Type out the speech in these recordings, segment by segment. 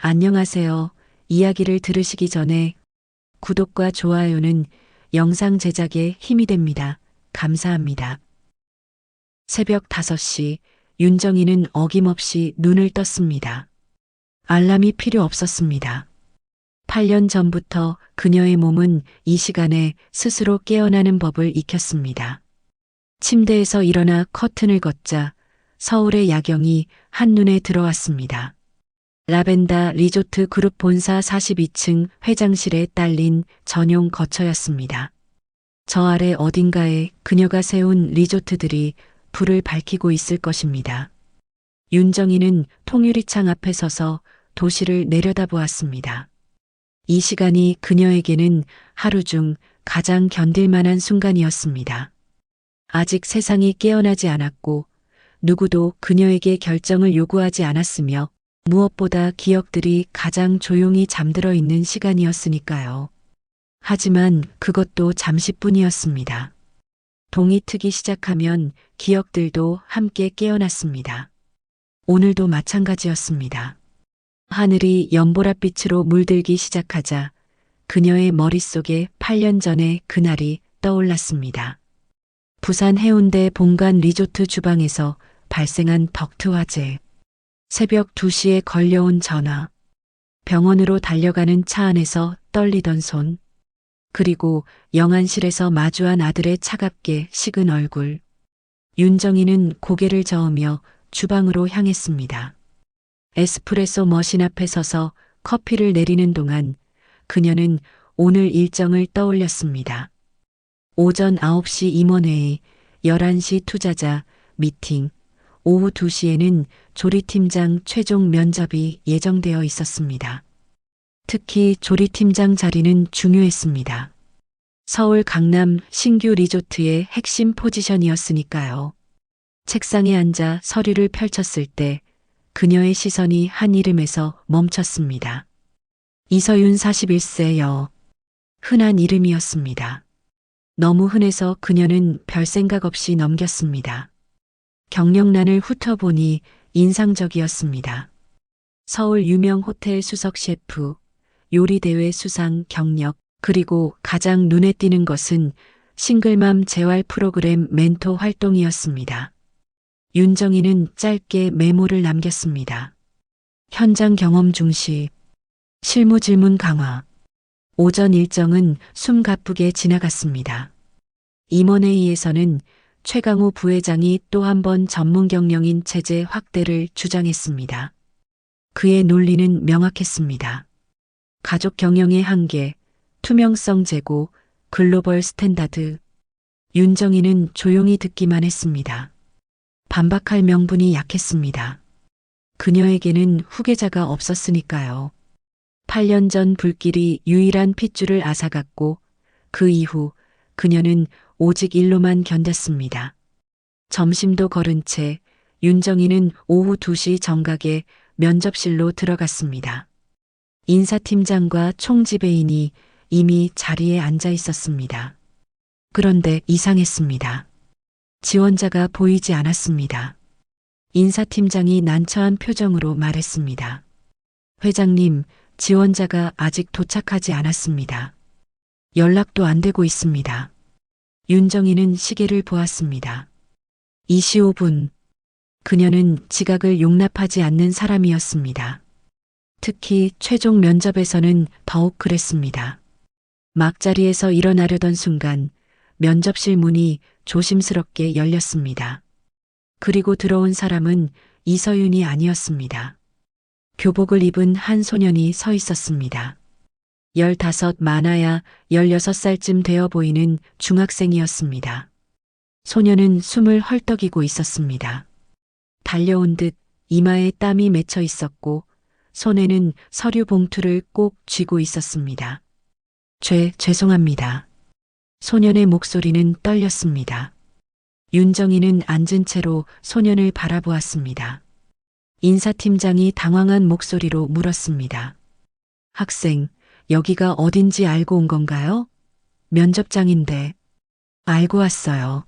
안녕하세요. 이야기를 들으시기 전에 구독과 좋아요는 영상 제작에 힘이 됩니다. 감사합니다. 새벽 5시 윤정이는 어김없이 눈을 떴습니다. 알람이 필요 없었습니다. 8년 전부터 그녀의 몸은 이 시간에 스스로 깨어나는 법을 익혔습니다. 침대에서 일어나 커튼을 걷자 서울의 야경이 한눈에 들어왔습니다. 라벤다 리조트 그룹 본사 42층 회장실에 딸린 전용 거처였습니다. 저 아래 어딘가에 그녀가 세운 리조트들이 불을 밝히고 있을 것입니다. 윤정이는 통유리창 앞에 서서 도시를 내려다보았습니다. 이 시간이 그녀에게는 하루 중 가장 견딜만한 순간이었습니다. 아직 세상이 깨어나지 않았고 누구도 그녀에게 결정을 요구하지 않았으며 무엇보다 기억들이 가장 조용히 잠들어 있는 시간이었으니까요. 하지만 그것도 잠시뿐이었습니다. 동이 트기 시작하면 기억들도 함께 깨어났습니다. 오늘도 마찬가지였습니다. 하늘이 연보랏빛으로 물들기 시작하자 그녀의 머릿속에 8년 전의 그날이 떠올랐습니다. 부산 해운대 본관 리조트 주방에서 발생한 덕트 화재. 새벽 2시에 걸려온 전화. 병원으로 달려가는 차 안에서 떨리던 손. 그리고 영안실에서 마주한 아들의 차갑게 식은 얼굴. 윤정이는 고개를 저으며 주방으로 향했습니다. 에스프레소 머신 앞에 서서 커피를 내리는 동안 그녀는 오늘 일정을 떠올렸습니다. 오전 9시 임원회의, 11시 투자자, 미팅, 오후 2시에는 조리팀장 최종 면접이 예정되어 있었습니다. 특히 조리팀장 자리는 중요했습니다. 서울 강남 신규 리조트의 핵심 포지션이었으니까요. 책상에 앉아 서류를 펼쳤을 때 그녀의 시선이 한 이름에서 멈췄습니다. 이서윤 41세여. 흔한 이름이었습니다. 너무 흔해서 그녀는 별 생각 없이 넘겼습니다. 경력란을 훑어보니 인상적이었습니다. 서울 유명 호텔 수석 셰프, 요리대회 수상 경력, 그리고 가장 눈에 띄는 것은 싱글맘 재활 프로그램 멘토 활동이었습니다. 윤정이는 짧게 메모를 남겼습니다. 현장 경험 중시, 실무 질문 강화. 오전 일정은 숨가쁘게 지나갔습니다. 임원회의에서는 최강호 부회장이 또 한 번 전문 경영인 체제 확대를 주장했습니다. 그의 논리는 명확했습니다. 가족 경영의 한계, 투명성 제고, 글로벌 스탠다드. 윤정이는 조용히 듣기만 했습니다. 반박할 명분이 약했습니다. 그녀에게는 후계자가 없었으니까요. 8년 전 불길이 유일한 핏줄을 앗아갔고 그 이후 그녀는 오직 일로만 견뎠습니다. 점심도 거른 채 윤정이는 오후 2시 정각에 면접실로 들어갔습니다. 인사팀장과 총지배인이 이미 자리에 앉아 있었습니다. 그런데 이상했습니다. 지원자가 보이지 않았습니다. 인사팀장이 난처한 표정으로 말했습니다. 회장님, 지원자가 아직 도착하지 않았습니다. 연락도 안 되고 있습니다. 윤정이는 시계를 보았습니다. 2시 5분. 그녀는 지각을 용납하지 않는 사람이었습니다. 특히 최종 면접에서는 더욱 그랬습니다. 막자리에서 일어나려던 순간 면접실 문이 조심스럽게 열렸습니다. 그리고 들어온 사람은 이서윤이 아니었습니다. 교복을 입은 한 소년이 서 있었습니다. 15 많아야 16살쯤 되어 보이는 중학생이었습니다. 소년은 숨을 헐떡이고 있었습니다. 달려온 듯 이마에 땀이 맺혀 있었고 손에는 서류 봉투를 꼭 쥐고 있었습니다. 죄송합니다. 소년의 목소리는 떨렸습니다. 윤정이는 앉은 채로 소년을 바라보았습니다. 인사팀장이 당황한 목소리로 물었습니다. 학생, 여기가 어딘지 알고 온 건가요? 면접장인데. 알고 왔어요.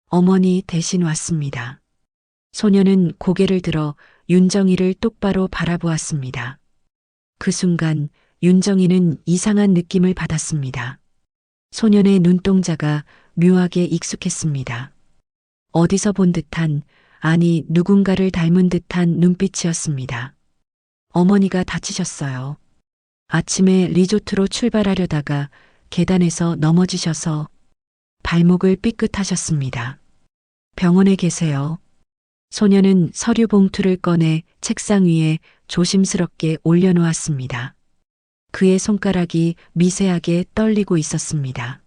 어머니 대신 왔습니다. 소년은 고개를 들어 윤정이를 똑바로 바라보았습니다. 그 순간 윤정이는 이상한 느낌을 받았습니다. 소년의 눈동자가 묘하게 익숙했습니다. 어디서 본 듯한, 아니 누군가를 닮은 듯한 눈빛이었습니다. 어머니가 다치셨어요. 아침에 리조트로 출발하려다가 계단에서 넘어지셔서 발목을 삐끗하셨습니다. 병원에 계세요. 소녀는 서류 봉투를 꺼내 책상 위에 조심스럽게 올려놓았습니다. 그의 손가락이 미세하게 떨리고 있었습니다.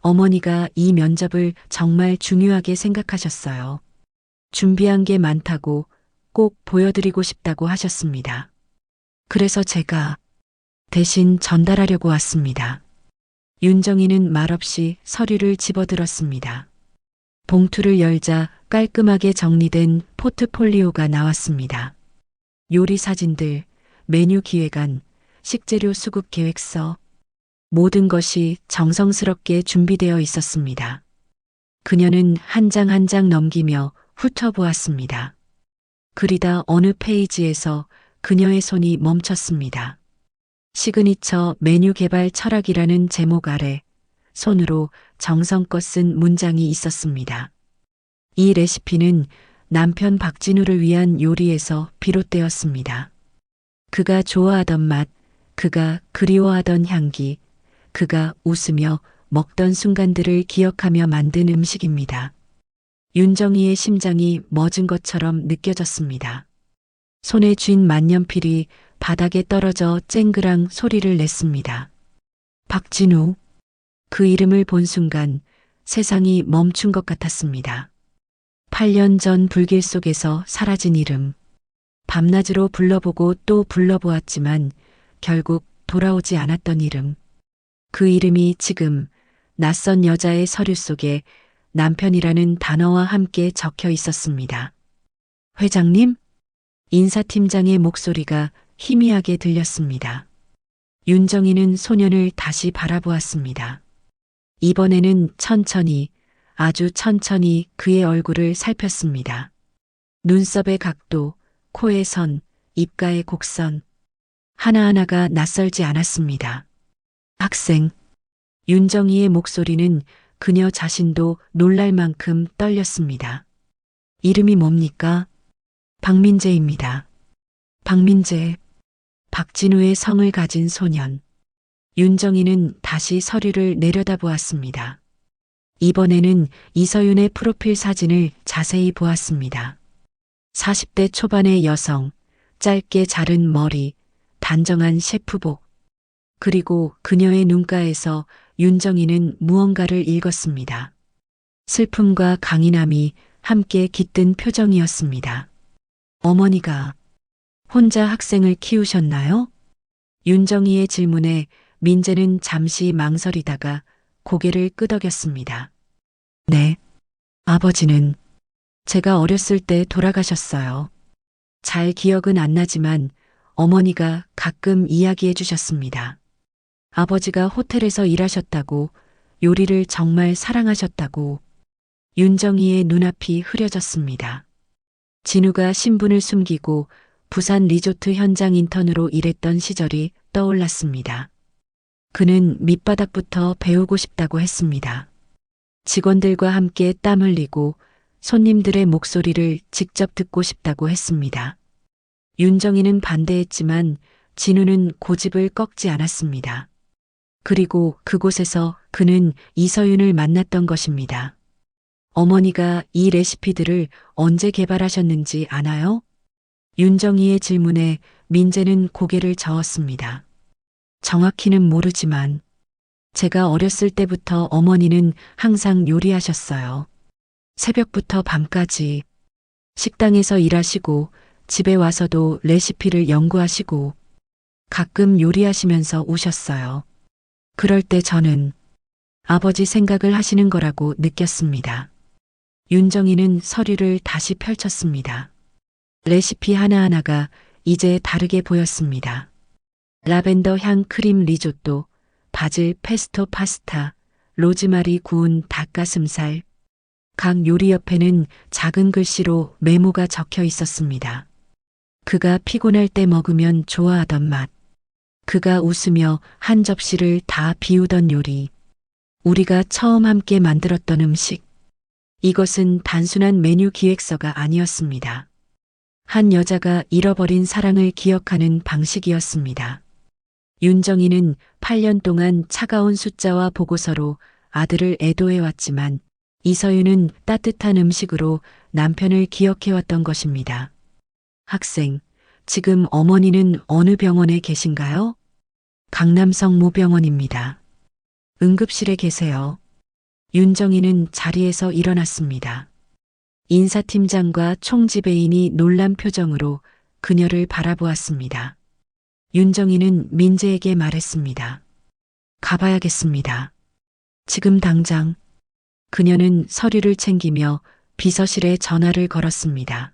어머니가 이 면접을 정말 중요하게 생각하셨어요. 준비한 게 많다고 꼭 보여드리고 싶다고 하셨습니다. 그래서 제가 대신 전달하려고 왔습니다. 윤정이는 말없이 서류를 집어들었습니다. 봉투를 열자 깔끔하게 정리된 포트폴리오가 나왔습니다. 요리 사진들, 메뉴 기획안, 식재료 수급 계획서, 모든 것이 정성스럽게 준비되어 있었습니다. 그녀는 한 장 한 장 넘기며 훑어보았습니다. 그리다 어느 페이지에서 그녀의 손이 멈췄습니다. 시그니처 메뉴 개발 철학이라는 제목 아래 손으로 정성껏 쓴 문장이 있었습니다. 이 레시피는 남편 박진우를 위한 요리에서 비롯되었습니다. 그가 좋아하던 맛, 그가 그리워하던 향기, 그가 웃으며 먹던 순간들을 기억하며 만든 음식입니다. 윤정이의 심장이 멎은 것처럼 느껴졌습니다. 손에 쥔 만년필이 바닥에 떨어져 쨍그랑 소리를 냈습니다. 박진우. 그 이름을 본 순간 세상이 멈춘 것 같았습니다. 8년 전 불길 속에서 사라진 이름. 밤낮으로 불러보고 또 불러보았지만 결국 돌아오지 않았던 이름. 그 이름이 지금 낯선 여자의 서류 속에 남편이라는 단어와 함께 적혀 있었습니다. 회장님? 인사팀장의 목소리가 희미하게 들렸습니다. 윤정이는 소년을 다시 바라보았습니다. 이번에는 천천히, 아주 천천히 그의 얼굴을 살폈습니다. 눈썹의 각도, 코의 선, 입가의 곡선. 하나하나가 낯설지 않았습니다. 학생. 윤정이의 목소리는 그녀 자신도 놀랄 만큼 떨렸습니다. 이름이 뭡니까? 박민재입니다. 박민재. 박진우의 성을 가진 소년. 윤정이는 다시 서류를 내려다보았습니다. 이번에는 이서윤의 프로필 사진을 자세히 보았습니다. 40대 초반의 여성, 짧게 자른 머리, 단정한 셰프복. 그리고 그녀의 눈가에서 윤정이는 무언가를 읽었습니다. 슬픔과 강인함이 함께 깃든 표정이었습니다. 어머니가 혼자 학생을 키우셨나요? 윤정이의 질문에 민재는 잠시 망설이다가 고개를 끄덕였습니다. 네. 아버지는 제가 어렸을 때 돌아가셨어요. 잘 기억은 안 나지만 어머니가 가끔 이야기해 주셨습니다. 아버지가 호텔에서 일하셨다고, 요리를 정말 사랑하셨다고. 윤정이의 눈앞이 흐려졌습니다. 진우가 신분을 숨기고 부산 리조트 현장 인턴으로 일했던 시절이 떠올랐습니다. 그는 밑바닥부터 배우고 싶다고 했습니다. 직원들과 함께 땀 흘리고 손님들의 목소리를 직접 듣고 싶다고 했습니다. 윤정이는 반대했지만 진우는 고집을 꺾지 않았습니다. 그리고 그곳에서 그는 이서윤을 만났던 것입니다. 어머니가 이 레시피들을 언제 개발하셨는지 아나요? 윤정이의 질문에 민재는 고개를 저었습니다. 정확히는 모르지만 제가 어렸을 때부터 어머니는 항상 요리하셨어요. 새벽부터 밤까지 식당에서 일하시고 집에 와서도 레시피를 연구하시고 가끔 요리하시면서 우셨어요. 그럴 때 저는 아버지 생각을 하시는 거라고 느꼈습니다. 윤정이는 서류를 다시 펼쳤습니다. 레시피 하나하나가 이제 다르게 보였습니다. 라벤더 향 크림 리조또, 바질 페스토 파스타, 로즈마리 구운 닭가슴살. 각 요리 옆에는 작은 글씨로 메모가 적혀 있었습니다. 그가 피곤할 때 먹으면 좋아하던 맛. 그가 웃으며 한 접시를 다 비우던 요리. 우리가 처음 함께 만들었던 음식. 이것은 단순한 메뉴 기획서가 아니었습니다. 한 여자가 잃어버린 사랑을 기억하는 방식이었습니다. 윤정이는 8년 동안 차가운 숫자와 보고서로 아들을 애도해왔지만 이서윤은 따뜻한 음식으로 남편을 기억해왔던 것입니다. 학생, 지금 어머니는 어느 병원에 계신가요? 강남성 모병원입니다. 응급실에 계세요. 윤정이는 자리에서 일어났습니다. 인사팀장과 총지배인이 놀란 표정으로 그녀를 바라보았습니다. 윤정이는 민재에게 말했습니다. 가봐야겠습니다. 지금 당장. 그녀는 서류를 챙기며 비서실에 전화를 걸었습니다.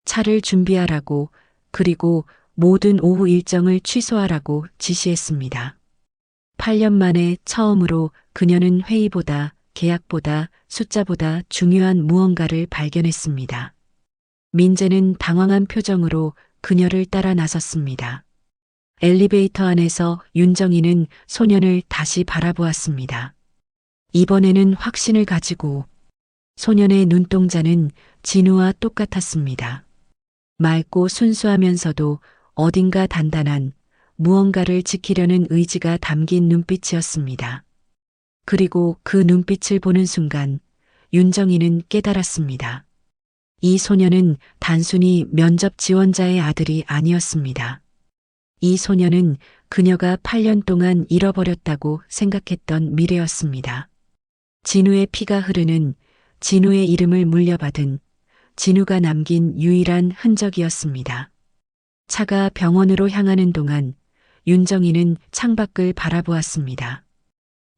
차를 준비하라고, 그리고 모든 오후 일정을 취소하라고 지시했습니다. 8년 만에 처음으로 그녀는 회의보다 계약보다 숫자보다 중요한 무언가를 발견했습니다. 민재는 당황한 표정으로 그녀를 따라 나섰습니다. 엘리베이터 안에서 윤정이는 소년을 다시 바라보았습니다. 이번에는 확신을 가지고. 소년의 눈동자는 진우와 똑같았습니다. 맑고 순수하면서도 어딘가 단단한 무언가를 지키려는 의지가 담긴 눈빛이었습니다. 그리고 그 눈빛을 보는 순간 윤정이는 깨달았습니다. 이 소년은 단순히 면접 지원자의 아들이 아니었습니다. 이 소년은 그녀가 8년 동안 잃어버렸다고 생각했던 미래였습니다. 진우의 피가 흐르는, 진우의 이름을 물려받은, 진우가 남긴 유일한 흔적이었습니다. 차가 병원으로 향하는 동안 윤정이는 창밖을 바라보았습니다.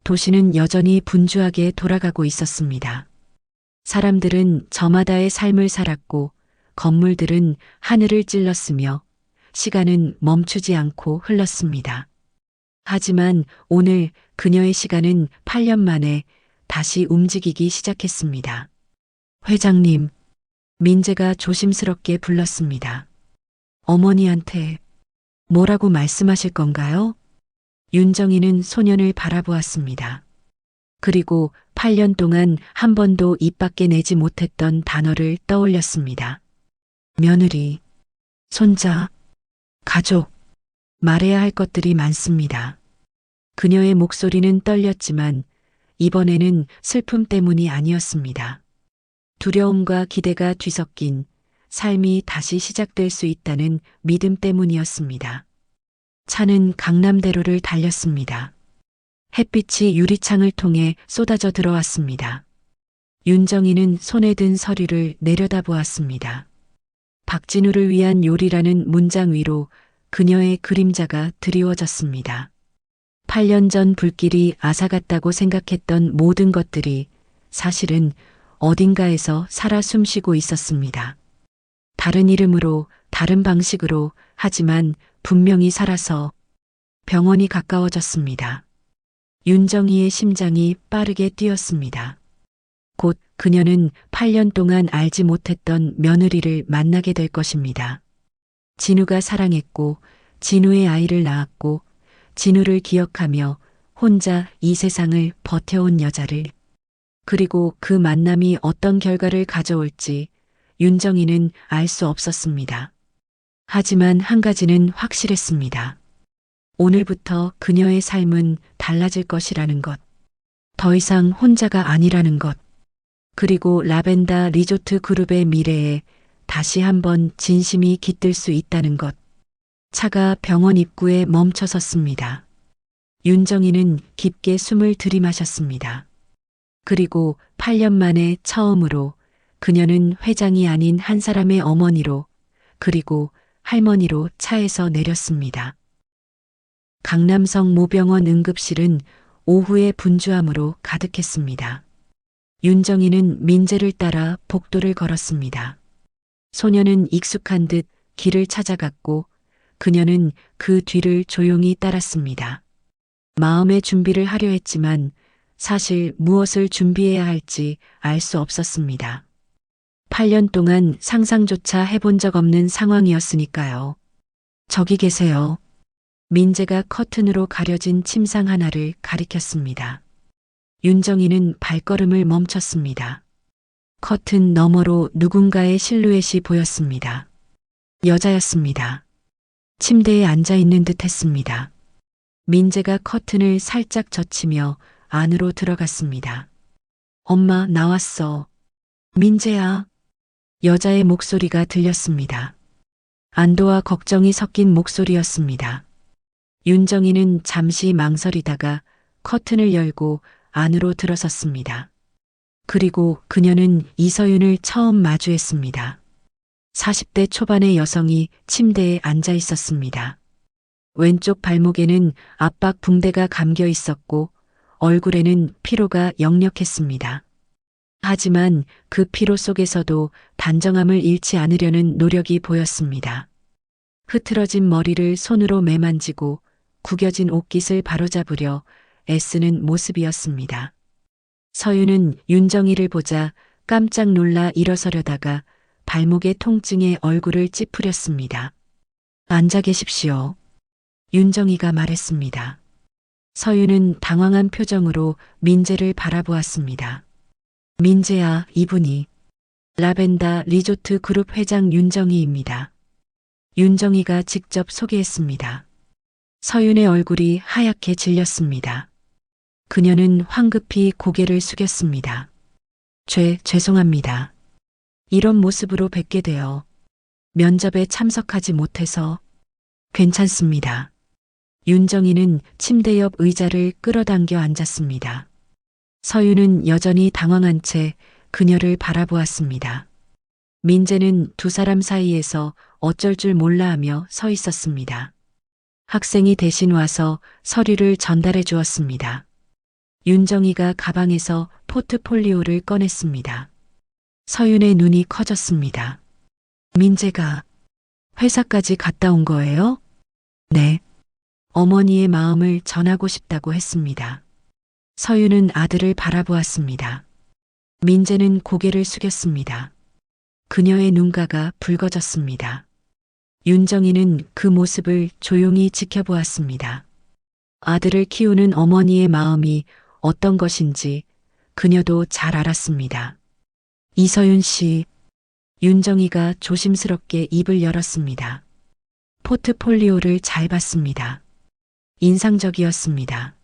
도시는 여전히 분주하게 돌아가고 있었습니다. 사람들은 저마다의 삶을 살았고 건물들은 하늘을 찔렀으며 시간은 멈추지 않고 흘렀습니다. 하지만 오늘 그녀의 시간은 8년 만에 다시 움직이기 시작했습니다. 회장님, 민재가 조심스럽게 불렀습니다. 어머니한테 뭐라고 말씀하실 건가요? 윤정이는 소년을 바라보았습니다. 그리고 8년 동안 한 번도 입 밖에 내지 못했던 단어를 떠올렸습니다. 며느리, 손자, 가족, 말해야 할 것들이 많습니다. 그녀의 목소리는 떨렸지만 이번에는 슬픔 때문이 아니었습니다. 두려움과 기대가 뒤섞인 삶이 다시 시작될 수 있다는 믿음 때문이었습니다. 차는 강남대로를 달렸습니다. 햇빛이 유리창을 통해 쏟아져 들어왔습니다. 윤정이는 손에 든 서류를 내려다보았습니다. 박진우를 위한 요리라는 문장 위로 그녀의 그림자가 드리워졌습니다. 8년 전 불길이 앗아갔다고 생각했던 모든 것들이 사실은 어딘가에서 살아 숨쉬고 있었습니다. 다른 이름으로, 다른 방식으로, 하지만 분명히 살아서. 병원이 가까워졌습니다. 윤정이의 심장이 빠르게 뛰었습니다. 곧 그녀는 8년 동안 알지 못했던 며느리를 만나게 될 것입니다. 진우가 사랑했고, 진우의 아이를 낳았고, 진우를 기억하며 혼자 이 세상을 버텨온 여자를. 그리고 그 만남이 어떤 결과를 가져올지 윤정이는 알 수 없었습니다. 하지만 한 가지는 확실했습니다. 오늘부터 그녀의 삶은 달라질 것이라는 것. 더 이상 혼자가 아니라는 것. 그리고 라벤더 리조트 그룹의 미래에 다시 한번 진심이 깃들 수 있다는 것. 차가 병원 입구에 멈춰 섰습니다. 윤정이는 깊게 숨을 들이마셨습니다. 그리고 8년 만에 처음으로 그녀는 회장이 아닌 한 사람의 어머니로, 그리고 할머니로 차에서 내렸습니다. 강남성 모병원 응급실은 오후의 분주함으로 가득했습니다. 윤정이는 민재를 따라 복도를 걸었습니다. 소녀는 익숙한 듯 길을 찾아갔고 그녀는 그 뒤를 조용히 따랐습니다. 마음의 준비를 하려 했지만 사실 무엇을 준비해야 할지 알 수 없었습니다. 8년 동안 상상조차 해본 적 없는 상황이었으니까요. 저기 계세요. 민재가 커튼으로 가려진 침상 하나를 가리켰습니다. 윤정이는 발걸음을 멈췄습니다. 커튼 너머로 누군가의 실루엣이 보였습니다. 여자였습니다. 침대에 앉아 있는 듯 했습니다. 민재가 커튼을 살짝 젖히며 안으로 들어갔습니다. 엄마, 나왔어. 민재야. 여자의 목소리가 들렸습니다. 안도와 걱정이 섞인 목소리였습니다. 윤정이는 잠시 망설이다가 커튼을 열고 안으로 들어섰습니다. 그리고 그녀는 이서윤을 처음 마주했습니다. 40대 초반의 여성이 침대에 앉아 있었습니다. 왼쪽 발목에는 압박 붕대가 감겨 있었고 얼굴에는 피로가 역력했습니다. 하지만 그 피로 속에서도 단정함을 잃지 않으려는 노력이 보였습니다. 흐트러진 머리를 손으로 매만지고 구겨진 옷깃을 바로잡으려 애쓰는 모습이었습니다. 서윤은 윤정이를 보자 깜짝 놀라 일어서려다가 발목의 통증에 얼굴을 찌푸렸습니다. 앉아 계십시오. 윤정이가 말했습니다. 서윤은 당황한 표정으로 민재를 바라보았습니다. 민재야, 이분이 라벤더 리조트 그룹 회장 윤정이입니다. 윤정이가 직접 소개했습니다. 서윤의 얼굴이 하얗게 질렸습니다. 그녀는 황급히 고개를 숙였습니다. 죄송합니다. 이런 모습으로 뵙게 되어 면접에 참석하지 못해서. 괜찮습니다. 윤정이는 침대 옆 의자를 끌어당겨 앉았습니다. 서윤은 여전히 당황한 채 그녀를 바라보았습니다. 민재는 두 사람 사이에서 어쩔 줄 몰라 하며 서 있었습니다. 학생이 대신 와서 서류를 전달해 주었습니다. 윤정이가 가방에서 포트폴리오를 꺼냈습니다. 서윤의 눈이 커졌습니다. 민재가 회사까지 갔다 온 거예요? 네. 어머니의 마음을 전하고 싶다고 했습니다. 서윤은 아들을 바라보았습니다. 민재는 고개를 숙였습니다. 그녀의 눈가가 붉어졌습니다. 윤정이는 그 모습을 조용히 지켜보았습니다. 아들을 키우는 어머니의 마음이 어떤 것인지 그녀도 잘 알았습니다. 이서윤 씨, 윤정이가 조심스럽게 입을 열었습니다. 포트폴리오를 잘 봤습니다. 인상적이었습니다.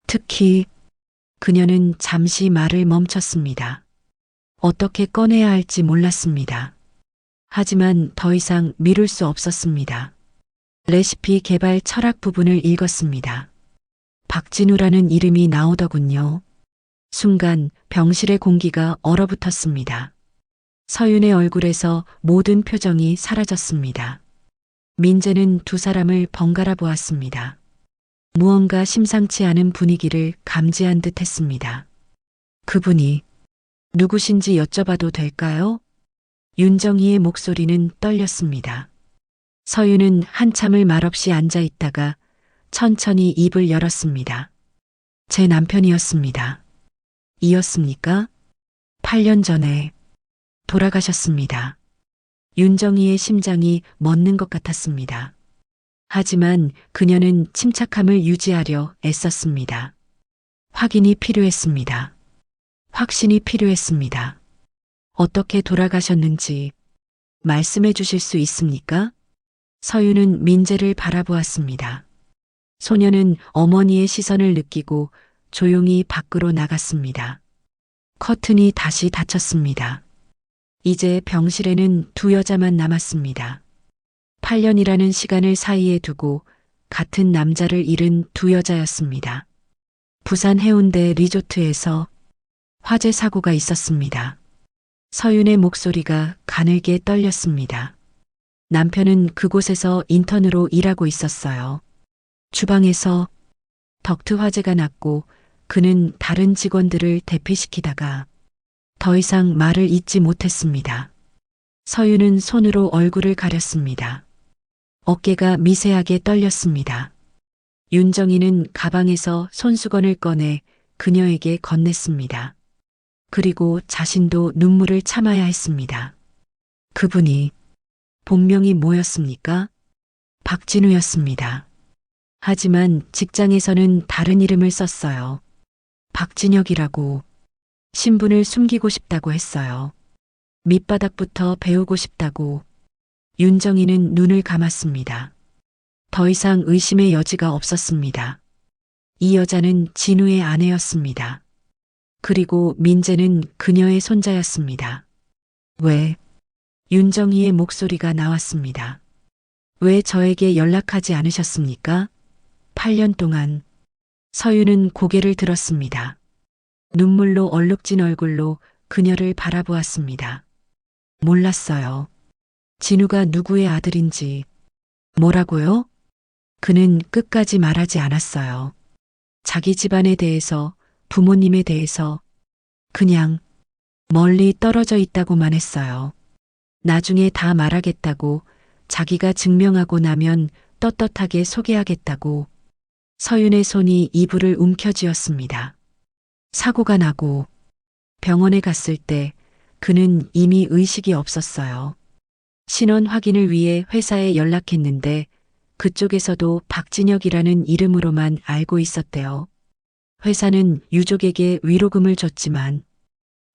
특히 그녀는 잠시 말을 멈췄습니다. 어떻게 꺼내야 할지 몰랐습니다. 하지만 더 이상 미룰 수 없었습니다. 레시피 개발 철학 부분을 읽었습니다. 박진우라는 이름이 나오더군요. 순간 병실의 공기가 얼어붙었습니다. 서윤의 얼굴에서 모든 표정이 사라졌습니다. 민재는 두 사람을 번갈아 보았습니다. 무언가 심상치 않은 분위기를 감지한 듯 했습니다. 그분이 누구신지 여쭤봐도 될까요? 윤정이의 목소리는 떨렸습니다. 서윤은 한참을 말없이 앉아 있다가 천천히 입을 열었습니다. 제 남편이었습니다. 이었습니까? 8년 전에 돌아가셨습니다. 윤정이의 심장이 멎는 것 같았습니다. 하지만 그녀는 침착함을 유지하려 애썼습니다. 확인이 필요했습니다. 확신이 필요했습니다. 어떻게 돌아가셨는지 말씀해 주실 수 있습니까? 서윤은 민재를 바라보았습니다. 소녀는 어머니의 시선을 느끼고 조용히 밖으로 나갔습니다. 커튼이 다시 닫혔습니다. 이제 병실에는 두 여자만 남았습니다. 8년이라는 시간을 사이에 두고 같은 남자를 잃은 두 여자였습니다. 부산 해운대 리조트에서 화재 사고가 있었습니다. 서윤의 목소리가 가늘게 떨렸습니다. 남편은 그곳에서 인턴으로 일하고 있었어요. 주방에서 덕트 화재가 났고 그는 다른 직원들을 대피시키다가 더 이상 말을 잇지 못했습니다. 서윤은 손으로 얼굴을 가렸습니다. 어깨가 미세하게 떨렸습니다. 윤정이는 가방에서 손수건을 꺼내 그녀에게 건넸습니다. 그리고 자신도 눈물을 참아야 했습니다. 그분이 본명이 뭐였습니까? 박진우였습니다. 하지만 직장에서는 다른 이름을 썼어요. 박진혁이라고. 신분을 숨기고 싶다고 했어요. 밑바닥부터 배우고 싶다고. 윤정이는 눈을 감았습니다. 더 이상 의심의 여지가 없었습니다. 이 여자는 진우의 아내였습니다. 그리고 민재는 그녀의 손자였습니다. 왜? 윤정이의 목소리가 나왔습니다. 왜 저에게 연락하지 않으셨습니까? 8년 동안. 서윤은 고개를 들었습니다. 눈물로 얼룩진 얼굴로 그녀를 바라보았습니다. 몰랐어요. 진우가 누구의 아들인지. 뭐라고요? 그는 끝까지 말하지 않았어요. 자기 집안에 대해서, 부모님에 대해서 그냥 멀리 떨어져 있다고만 했어요. 나중에 다 말하겠다고, 자기가 증명하고 나면 떳떳하게 소개하겠다고. 서윤의 손이 이불을 움켜쥐었습니다. 사고가 나고 병원에 갔을 때 그는 이미 의식이 없었어요. 신원 확인을 위해 회사에 연락했는데 그쪽에서도 박진혁이라는 이름으로만 알고 있었대요. 회사는 유족에게 위로금을 줬지만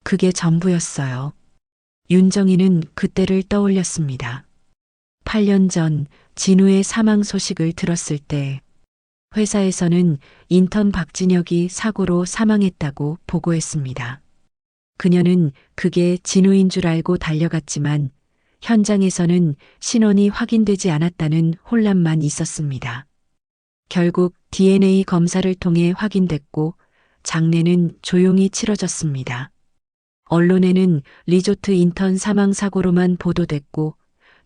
그게 전부였어요. 윤정이는 그때를 떠올렸습니다. 8년 전 진우의 사망 소식을 들었을 때 회사에서는 인턴 박진혁이 사고로 사망했다고 보고했습니다. 그녀는 그게 진우인 줄 알고 달려갔지만 현장에서는 신원이 확인되지 않았다는 혼란만 있었습니다. 결국 DNA 검사를 통해 확인됐고 장례는 조용히 치러졌습니다. 언론에는 리조트 인턴 사망 사고로만 보도됐고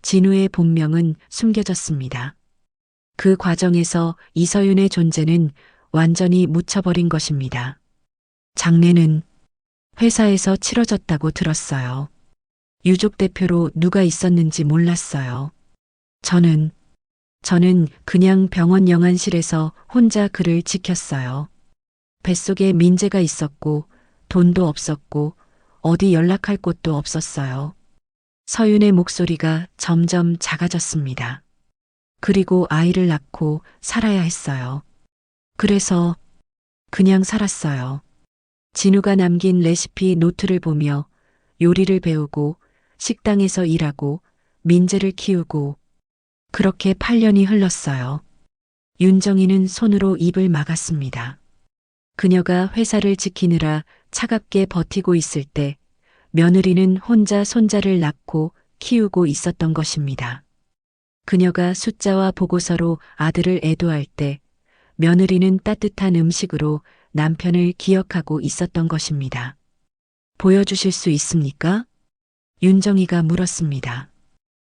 진우의 본명은 숨겨졌습니다. 그 과정에서 이서윤의 존재는 완전히 묻혀버린 것입니다. 장례는 회사에서 치러졌다고 들었어요. 유족 대표로 누가 있었는지 몰랐어요. 저는 그냥 병원 영안실에서 혼자 그를 지켰어요. 뱃속에 민재가 있었고 돈도 없었고 어디 연락할 곳도 없었어요. 서윤의 목소리가 점점 작아졌습니다. 그리고 아이를 낳고 살아야 했어요. 그래서 그냥 살았어요. 진우가 남긴 레시피 노트를 보며 요리를 배우고 식당에서 일하고 민재를 키우고 그렇게 8년이 흘렀어요. 윤정이는 손으로 입을 막았습니다. 그녀가 회사를 지키느라 차갑게 버티고 있을 때 며느리는 혼자 손자를 낳고 키우고 있었던 것입니다. 그녀가 숫자와 보고서로 아들을 애도할 때 며느리는 따뜻한 음식으로 남편을 기억하고 있었던 것입니다. 보여주실 수 있습니까? 윤정이가 물었습니다.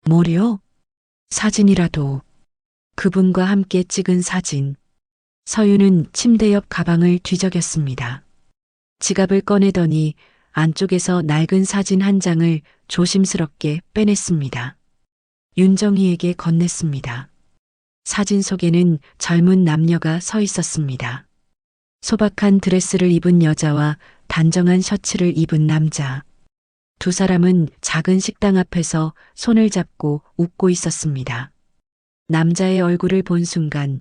뭐요? 사진이라도. 그분과 함께 찍은 사진. 서윤은 침대 옆 가방을 뒤적였습니다. 지갑을 꺼내더니 안쪽에서 낡은 사진 한 장을 조심스럽게 빼냈습니다. 윤정희에게 건넸습니다. 사진 속에는 젊은 남녀가 서 있었습니다. 소박한 드레스를 입은 여자와 단정한 셔츠를 입은 남자. 두 사람은 작은 식당 앞에서 손을 잡고 웃고 있었습니다. 남자의 얼굴을 본 순간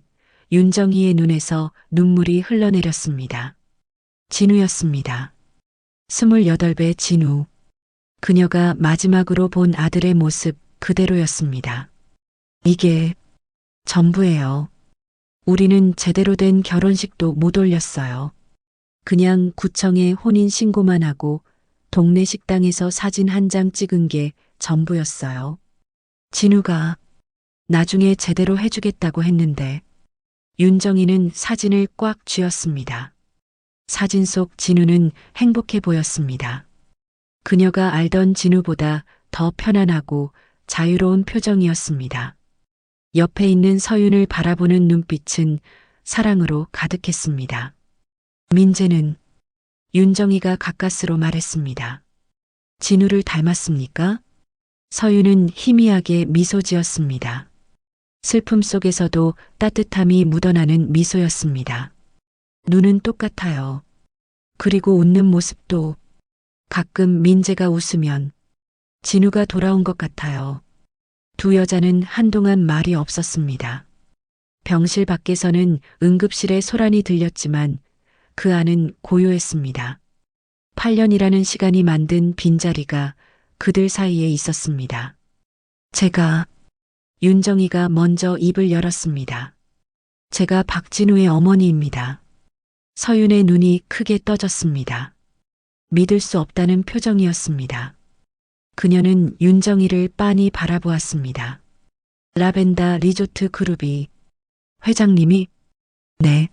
윤정희의 눈에서 눈물이 흘러내렸습니다. 진우였습니다. 28배 진우. 그녀가 마지막으로 본 아들의 모습 그대로였습니다. 이게 전부예요. 우리는 제대로 된 결혼식도 못 올렸어요. 그냥 구청에 혼인신고만 하고 동네 식당에서 사진 한 장 찍은 게 전부였어요. 진우가 나중에 제대로 해주겠다고 했는데 윤정이는 사진을 꽉 쥐었습니다. 사진 속 진우는 행복해 보였습니다. 그녀가 알던 진우보다 더 편안하고 자유로운 표정이었습니다. 옆에 있는 서윤을 바라보는 눈빛은 사랑으로 가득했습니다. 민재는 윤정이가 가까스로 말했습니다. 진우를 닮았습니까? 서윤은 희미하게 미소 지었습니다. 슬픔 속에서도 따뜻함이 묻어나는 미소였습니다. 눈은 똑같아요. 그리고 웃는 모습도 가끔 민재가 웃으면 진우가 돌아온 것 같아요. 두 여자는 한동안 말이 없었습니다. 병실 밖에서는 응급실의 소란이 들렸지만 그 안은 고요했습니다. 8년이라는 시간이 만든 빈자리가 그들 사이에 있었습니다. 윤정이가 먼저 입을 열었습니다. 제가 박진우의 어머니입니다. 서윤의 눈이 크게 떠졌습니다. 믿을 수 없다는 표정이었습니다. 그녀는 윤정이를 빤히 바라보았습니다. 라벤더 리조트 그룹이 회장님이? 네.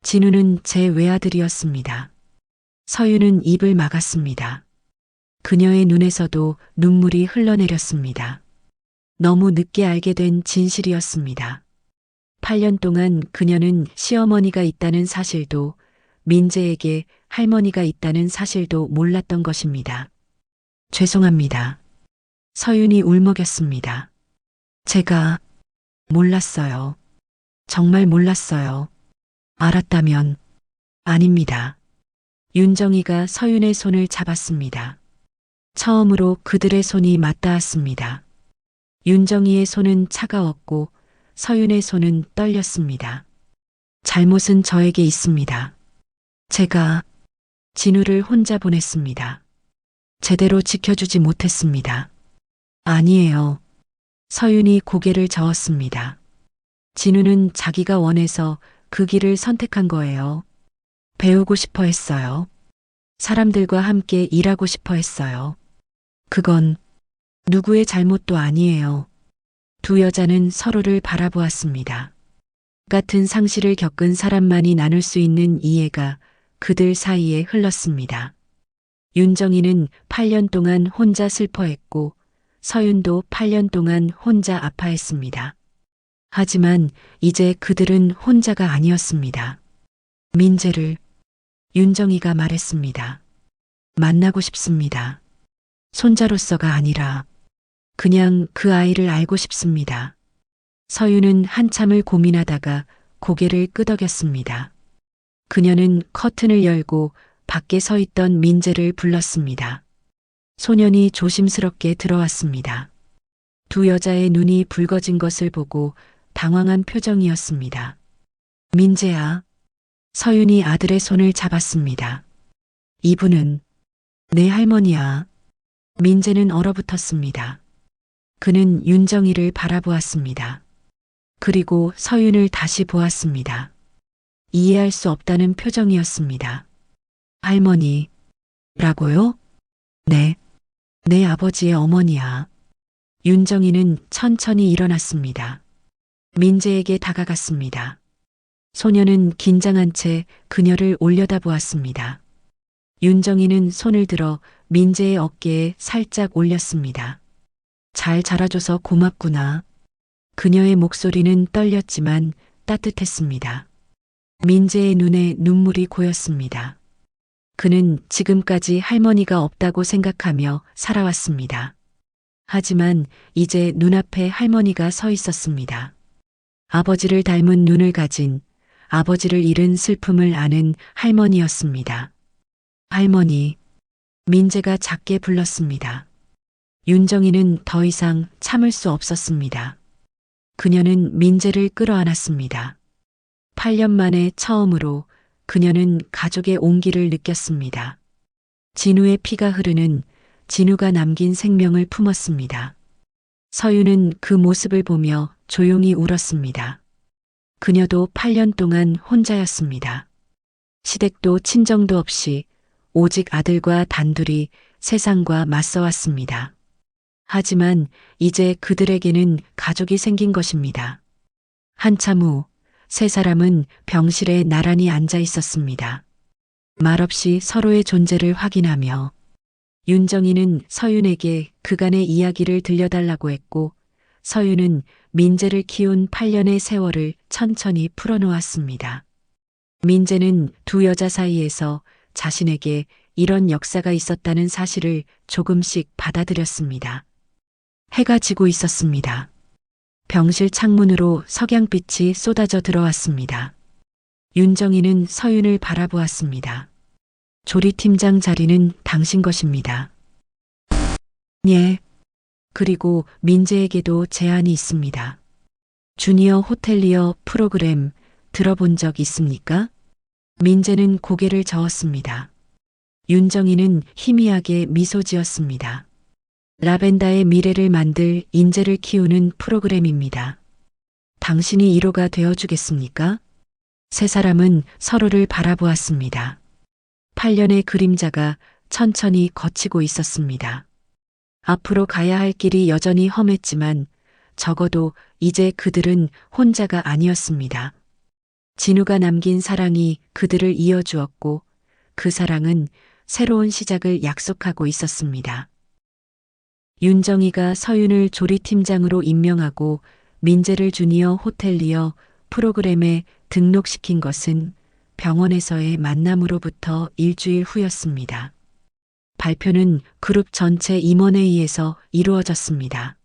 진우는 제 외아들이었습니다. 서윤은 입을 막았습니다. 그녀의 눈에서도 눈물이 흘러내렸습니다. 너무 늦게 알게 된 진실이었습니다. 8년 동안 그녀는 시어머니가 있다는 사실도 민재에게 할머니가 있다는 사실도 몰랐던 것입니다. 죄송합니다. 서윤이 울먹였습니다. 제가 몰랐어요. 정말 몰랐어요. 알았다면 아닙니다. 윤정이가 서윤의 손을 잡았습니다. 처음으로 그들의 손이 맞닿았습니다. 윤정이의 손은 차가웠고 서윤의 손은 떨렸습니다. 잘못은 저에게 있습니다. 제가 진우를 혼자 보냈습니다. 제대로 지켜주지 못했습니다. 아니에요. 서윤이 고개를 저었습니다. 진우는 자기가 원해서 그 길을 선택한 거예요. 배우고 싶어 했어요. 사람들과 함께 일하고 싶어 했어요. 그건 누구의 잘못도 아니에요. 두 여자는 서로를 바라보았습니다. 같은 상실을 겪은 사람만이 나눌 수 있는 이해가 그들 사이에 흘렀습니다. 윤정이는 8년 동안 혼자 슬퍼했고 서윤도 8년 동안 혼자 아파했습니다. 하지만 이제 그들은 혼자가 아니었습니다. 민재를 윤정이가 말했습니다. 만나고 싶습니다. 손자로서가 아니라 그냥 그 아이를 알고 싶습니다. 서윤은 한참을 고민하다가 고개를 끄덕였습니다. 그녀는 커튼을 열고 밖에 서 있던 민재를 불렀습니다. 소년이 조심스럽게 들어왔습니다. 두 여자의 눈이 붉어진 것을 보고 당황한 표정이었습니다. 민재야. 서윤이 아들의 손을 잡았습니다. 이분은 내 할머니야. 민재는 얼어붙었습니다. 그는 윤정이를 바라보았습니다. 그리고 서윤을 다시 보았습니다. 이해할 수 없다는 표정이었습니다. 할머니라고요? 네. 내 아버지의 어머니야. 윤정이는 천천히 일어났습니다. 민재에게 다가갔습니다. 소녀는 긴장한 채 그녀를 올려다보았습니다. 윤정이는 손을 들어 민재의 어깨에 살짝 올렸습니다. 잘 자라줘서 고맙구나. 그녀의 목소리는 떨렸지만 따뜻했습니다. 민재의 눈에 눈물이 고였습니다. 그는 지금까지 할머니가 없다고 생각하며 살아왔습니다. 하지만 이제 눈앞에 할머니가 서 있었습니다. 아버지를 닮은 눈을 가진, 아버지를 잃은 슬픔을 아는 할머니였습니다. 할머니, 민재가 작게 불렀습니다. 윤정이는 더 이상 참을 수 없었습니다. 그녀는 민재를 끌어안았습니다. 8년 만에 처음으로 그녀는 가족의 온기를 느꼈습니다. 진우의 피가 흐르는 진우가 남긴 생명을 품었습니다. 서윤은 그 모습을 보며 조용히 울었습니다. 그녀도 8년 동안 혼자였습니다. 시댁도 친정도 없이 오직 아들과 단둘이 세상과 맞서왔습니다. 하지만 이제 그들에게는 가족이 생긴 것입니다. 한참 후 세 사람은 병실에 나란히 앉아 있었습니다. 말없이 서로의 존재를 확인하며 윤정이는 서윤에게 그간의 이야기를 들려달라고 했고 서윤은 민재를 키운 8년의 세월을 천천히 풀어놓았습니다. 민재는 두 여자 사이에서 자신에게 이런 역사가 있었다는 사실을 조금씩 받아들였습니다. 해가 지고 있었습니다. 병실 창문으로 석양빛이 쏟아져 들어왔습니다. 윤정이는 서윤을 바라보았습니다. 조리팀장 자리는 당신 것입니다. 예. 그리고 민재에게도 제안이 있습니다. 주니어 호텔리어 프로그램 들어본 적 있습니까? 민재는 고개를 저었습니다. 윤정이는 희미하게 미소 지었습니다. 라벤다의 미래를 만들 인재를 키우는 프로그램입니다. 당신이 1호가 되어주겠습니까? 세 사람은 서로를 바라보았습니다. 8년의 그림자가 천천히 걷히고 있었습니다. 앞으로 가야 할 길이 여전히 험했지만 적어도 이제 그들은 혼자가 아니었습니다. 진우가 남긴 사랑이 그들을 이어주었고 그 사랑은 새로운 시작을 약속하고 있었습니다. 윤정이가 서윤을 조리팀장으로 임명하고 민재를 주니어 호텔리어 프로그램에 등록시킨 것은 병원에서의 만남으로부터 일주일 후였습니다. 발표는 그룹 전체 임원회의에서 이루어졌습니다.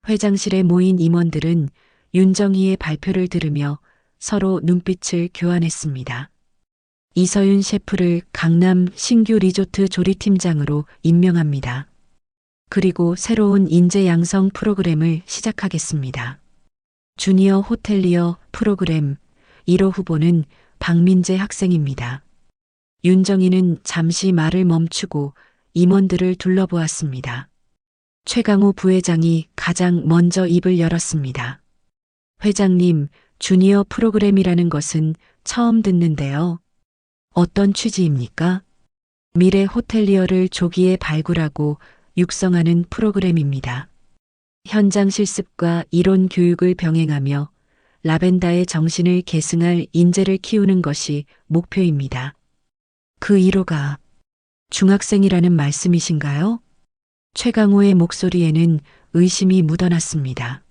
회장실에 모인 임원들은 윤정희의 발표를 들으며 서로 눈빛을 교환했습니다. 이서윤 셰프를 강남 신규 리조트 조리팀장으로 임명합니다. 그리고 새로운 인재 양성 프로그램을 시작하겠습니다. 주니어 호텔리어 프로그램 1호 후보는 박민재 학생입니다. 윤정희는 잠시 말을 멈추고 임원들을 둘러보았습니다. 최강호 부회장이 가장 먼저 입을 열었습니다. 회장님, 주니어 프로그램이라는 것은 처음 듣는데요. 어떤 취지입니까? 미래 호텔리어를 조기에 발굴하고 육성하는 프로그램입니다. 현장 실습과 이론 교육을 병행하며 라벤다의 정신을 계승할 인재를 키우는 것이 목표입니다. 그 1호가 중학생이라는 말씀이신가요? 최강호의 목소리에는 의심이 묻어났습니다.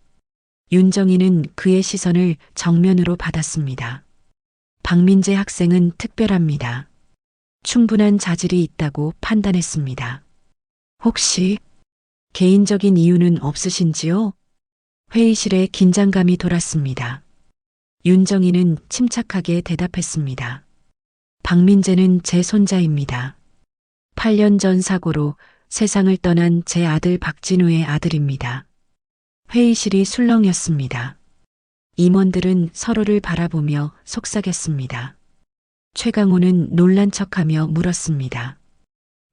윤정희는 그의 시선을 정면으로 받았습니다. 박민재 학생은 특별합니다. 충분한 자질이 있다고 판단했습니다. 혹시 개인적인 이유는 없으신지요? 회의실에 긴장감이 돌았습니다. 윤정희는 침착하게 대답했습니다. 박민재는 제 손자입니다. 8년 전 사고로 세상을 떠난 제 아들 박진우의 아들입니다. 회의실이 술렁였습니다. 임원들은 서로를 바라보며 속삭였습니다. 최강호는 놀란 척하며 물었습니다.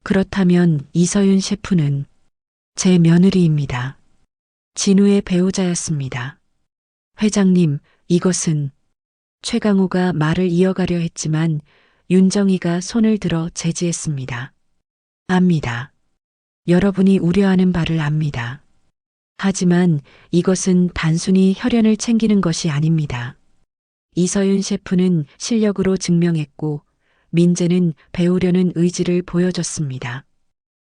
그렇다면 이서윤 셰프는 제 며느리입니다. 진우의 배우자였습니다. 회장님, 이것은 최강호가 말을 이어가려 했지만 윤정희가 손을 들어 제지했습니다. 압니다. 여러분이 우려하는 바를 압니다. 하지만 이것은 단순히 혈연을 챙기는 것이 아닙니다. 이서윤 셰프는 실력으로 증명했고 민재는 배우려는 의지를 보여줬습니다.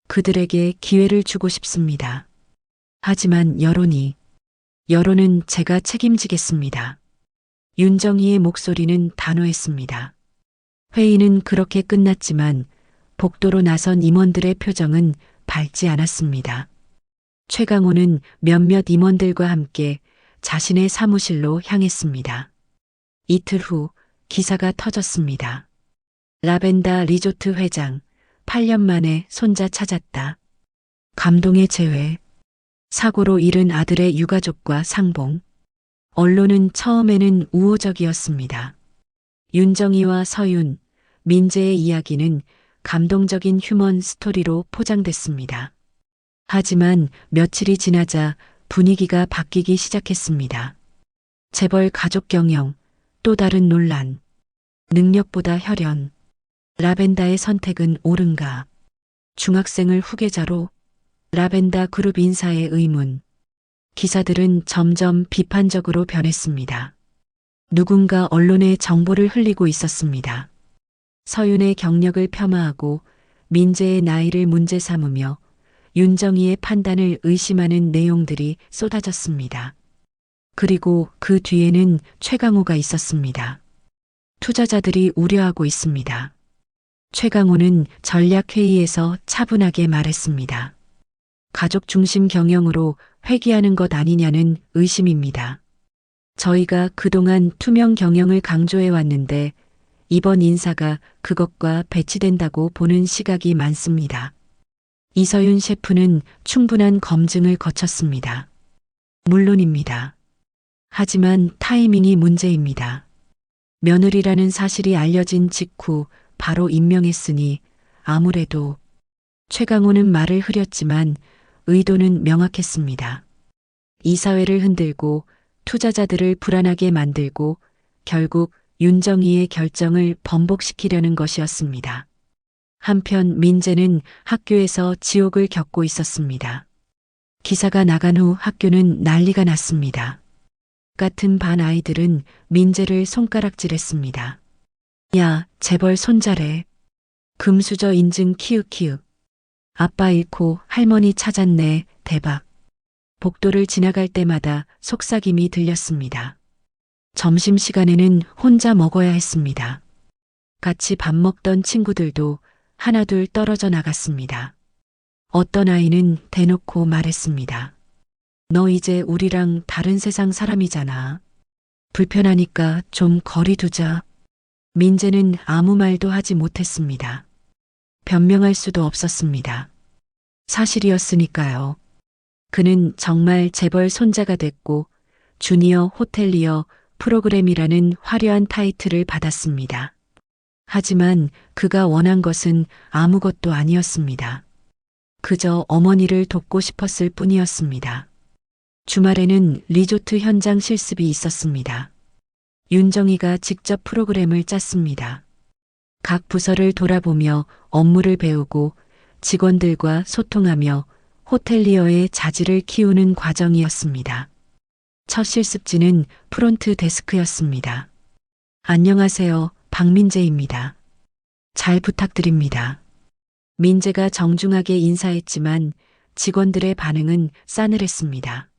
그들에게 기회를 주고 싶습니다. 하지만 여론은 제가 책임지겠습니다. 윤정희의 목소리는 단호했습니다. 회의는 그렇게 끝났지만 복도로 나선 임원들의 표정은 밝지 않았습니다. 최강호는 몇몇 임원들과 함께 자신의 사무실로 향했습니다. 이틀 후 기사가 터졌습니다. 라벤다 리조트 회장, 8년 만에 손자 찾았다. 감동의 재회. 사고로 잃은 아들의 유가족과 상봉. 언론은 처음에는 우호적이었습니다. 윤정희와 서윤, 민재의 이야기는 감동적인 휴먼 스토리로 포장됐습니다. 하지만 며칠이 지나자 분위기가 바뀌기 시작했습니다. 재벌 가족 경영, 또 다른 논란, 능력보다 혈연, 라벤다의 선택은 옳은가, 중학생을 후계자로, 라벤다 그룹 인사의 의문. 기사들은 점점 비판적으로 변했습니다. 누군가 언론에 정보를 흘리고 있었습니다. 서윤의 경력을 폄하하고 민재의 나이를 문제 삼으며 윤정희의 판단을 의심하는 내용들이 쏟아졌습니다. 그리고 그 뒤에는 최강호가 있었습니다. 투자자들이 우려하고 있습니다. 최강호는 전략회의에서 차분하게 말했습니다. 가족 중심 경영으로 회귀하는 것 아니냐는 의심입니다. 저희가 그동안 투명 경영을 강조해 왔는데 이번 인사가 그것과 배치된다고 보는 시각이 많습니다. 이서윤 셰프는 충분한 검증을 거쳤습니다. 물론입니다. 하지만 타이밍이 문제입니다. 며느리라는 사실이 알려진 직후 바로 임명했으니 아무래도 최강호는 말을 흐렸지만 의도는 명확했습니다. 이사회를 흔들고 투자자들을 불안하게 만들고 결국 윤정희의 결정을 번복시키려는 것이었습니다. 한편 민재는 학교에서 지옥을 겪고 있었습니다. 기사가 나간 후 학교는 난리가 났습니다. 같은 반 아이들은 민재를 손가락질했습니다. 야, 재벌 손자래. 금수저 인증 키읔키읔. 아빠 잃고 할머니 찾았네. 대박. 복도를 지나갈 때마다 속삭임이 들렸습니다. 점심시간에는 혼자 먹어야 했습니다. 같이 밥 먹던 친구들도 하나둘 떨어져 나갔습니다. 어떤 아이는 대놓고 말했습니다. 너 이제 우리랑 다른 세상 사람이잖아. 불편하니까 좀 거리 두자. 민재는 아무 말도 하지 못했습니다. 변명할 수도 없었습니다. 사실이었으니까요. 그는 정말 재벌 손자가 됐고 주니어 호텔리어 프로그램이라는 화려한 타이틀을 받았습니다. 하지만 그가 원한 것은 아무것도 아니었습니다. 그저 어머니를 돕고 싶었을 뿐이었습니다. 주말에는 리조트 현장 실습이 있었습니다. 윤정희가 직접 프로그램을 짰습니다. 각 부서를 돌아보며 업무를 배우고 직원들과 소통하며 호텔리어의 자질을 키우는 과정이었습니다. 첫 실습지는 프론트 데스크였습니다. 안녕하세요, 박민재입니다. 잘 부탁드립니다. 민재가 정중하게 인사했지만 직원들의 반응은 싸늘했습니다.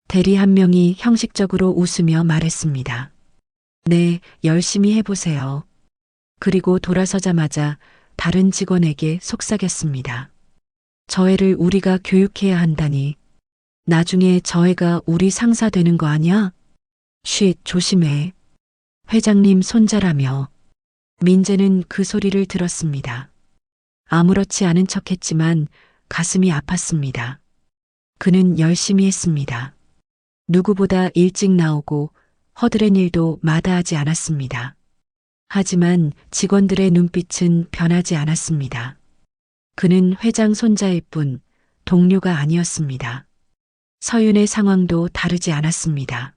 대리 한 명이 형식적으로 웃으며 말했습니다. 네, 열심히 해보세요. 그리고 돌아서자마자 다른 직원에게 속삭였습니다. 저 애를 우리가 교육해야 한다니. 나중에 저 애가 우리 상사 되는 거 아냐? 쉿, 조심해. 회장님 손자라며. 민재는 그 소리를 들었습니다. 아무렇지 않은 척했지만 가슴이 아팠습니다. 그는 열심히 했습니다. 누구보다 일찍 나오고 허드렛 일도 마다하지 않았습니다. 하지만 직원들의 눈빛은 변하지 않았습니다. 그는 회장 손자일 뿐 동료가 아니었습니다. 서윤의 상황도 다르지 않았습니다.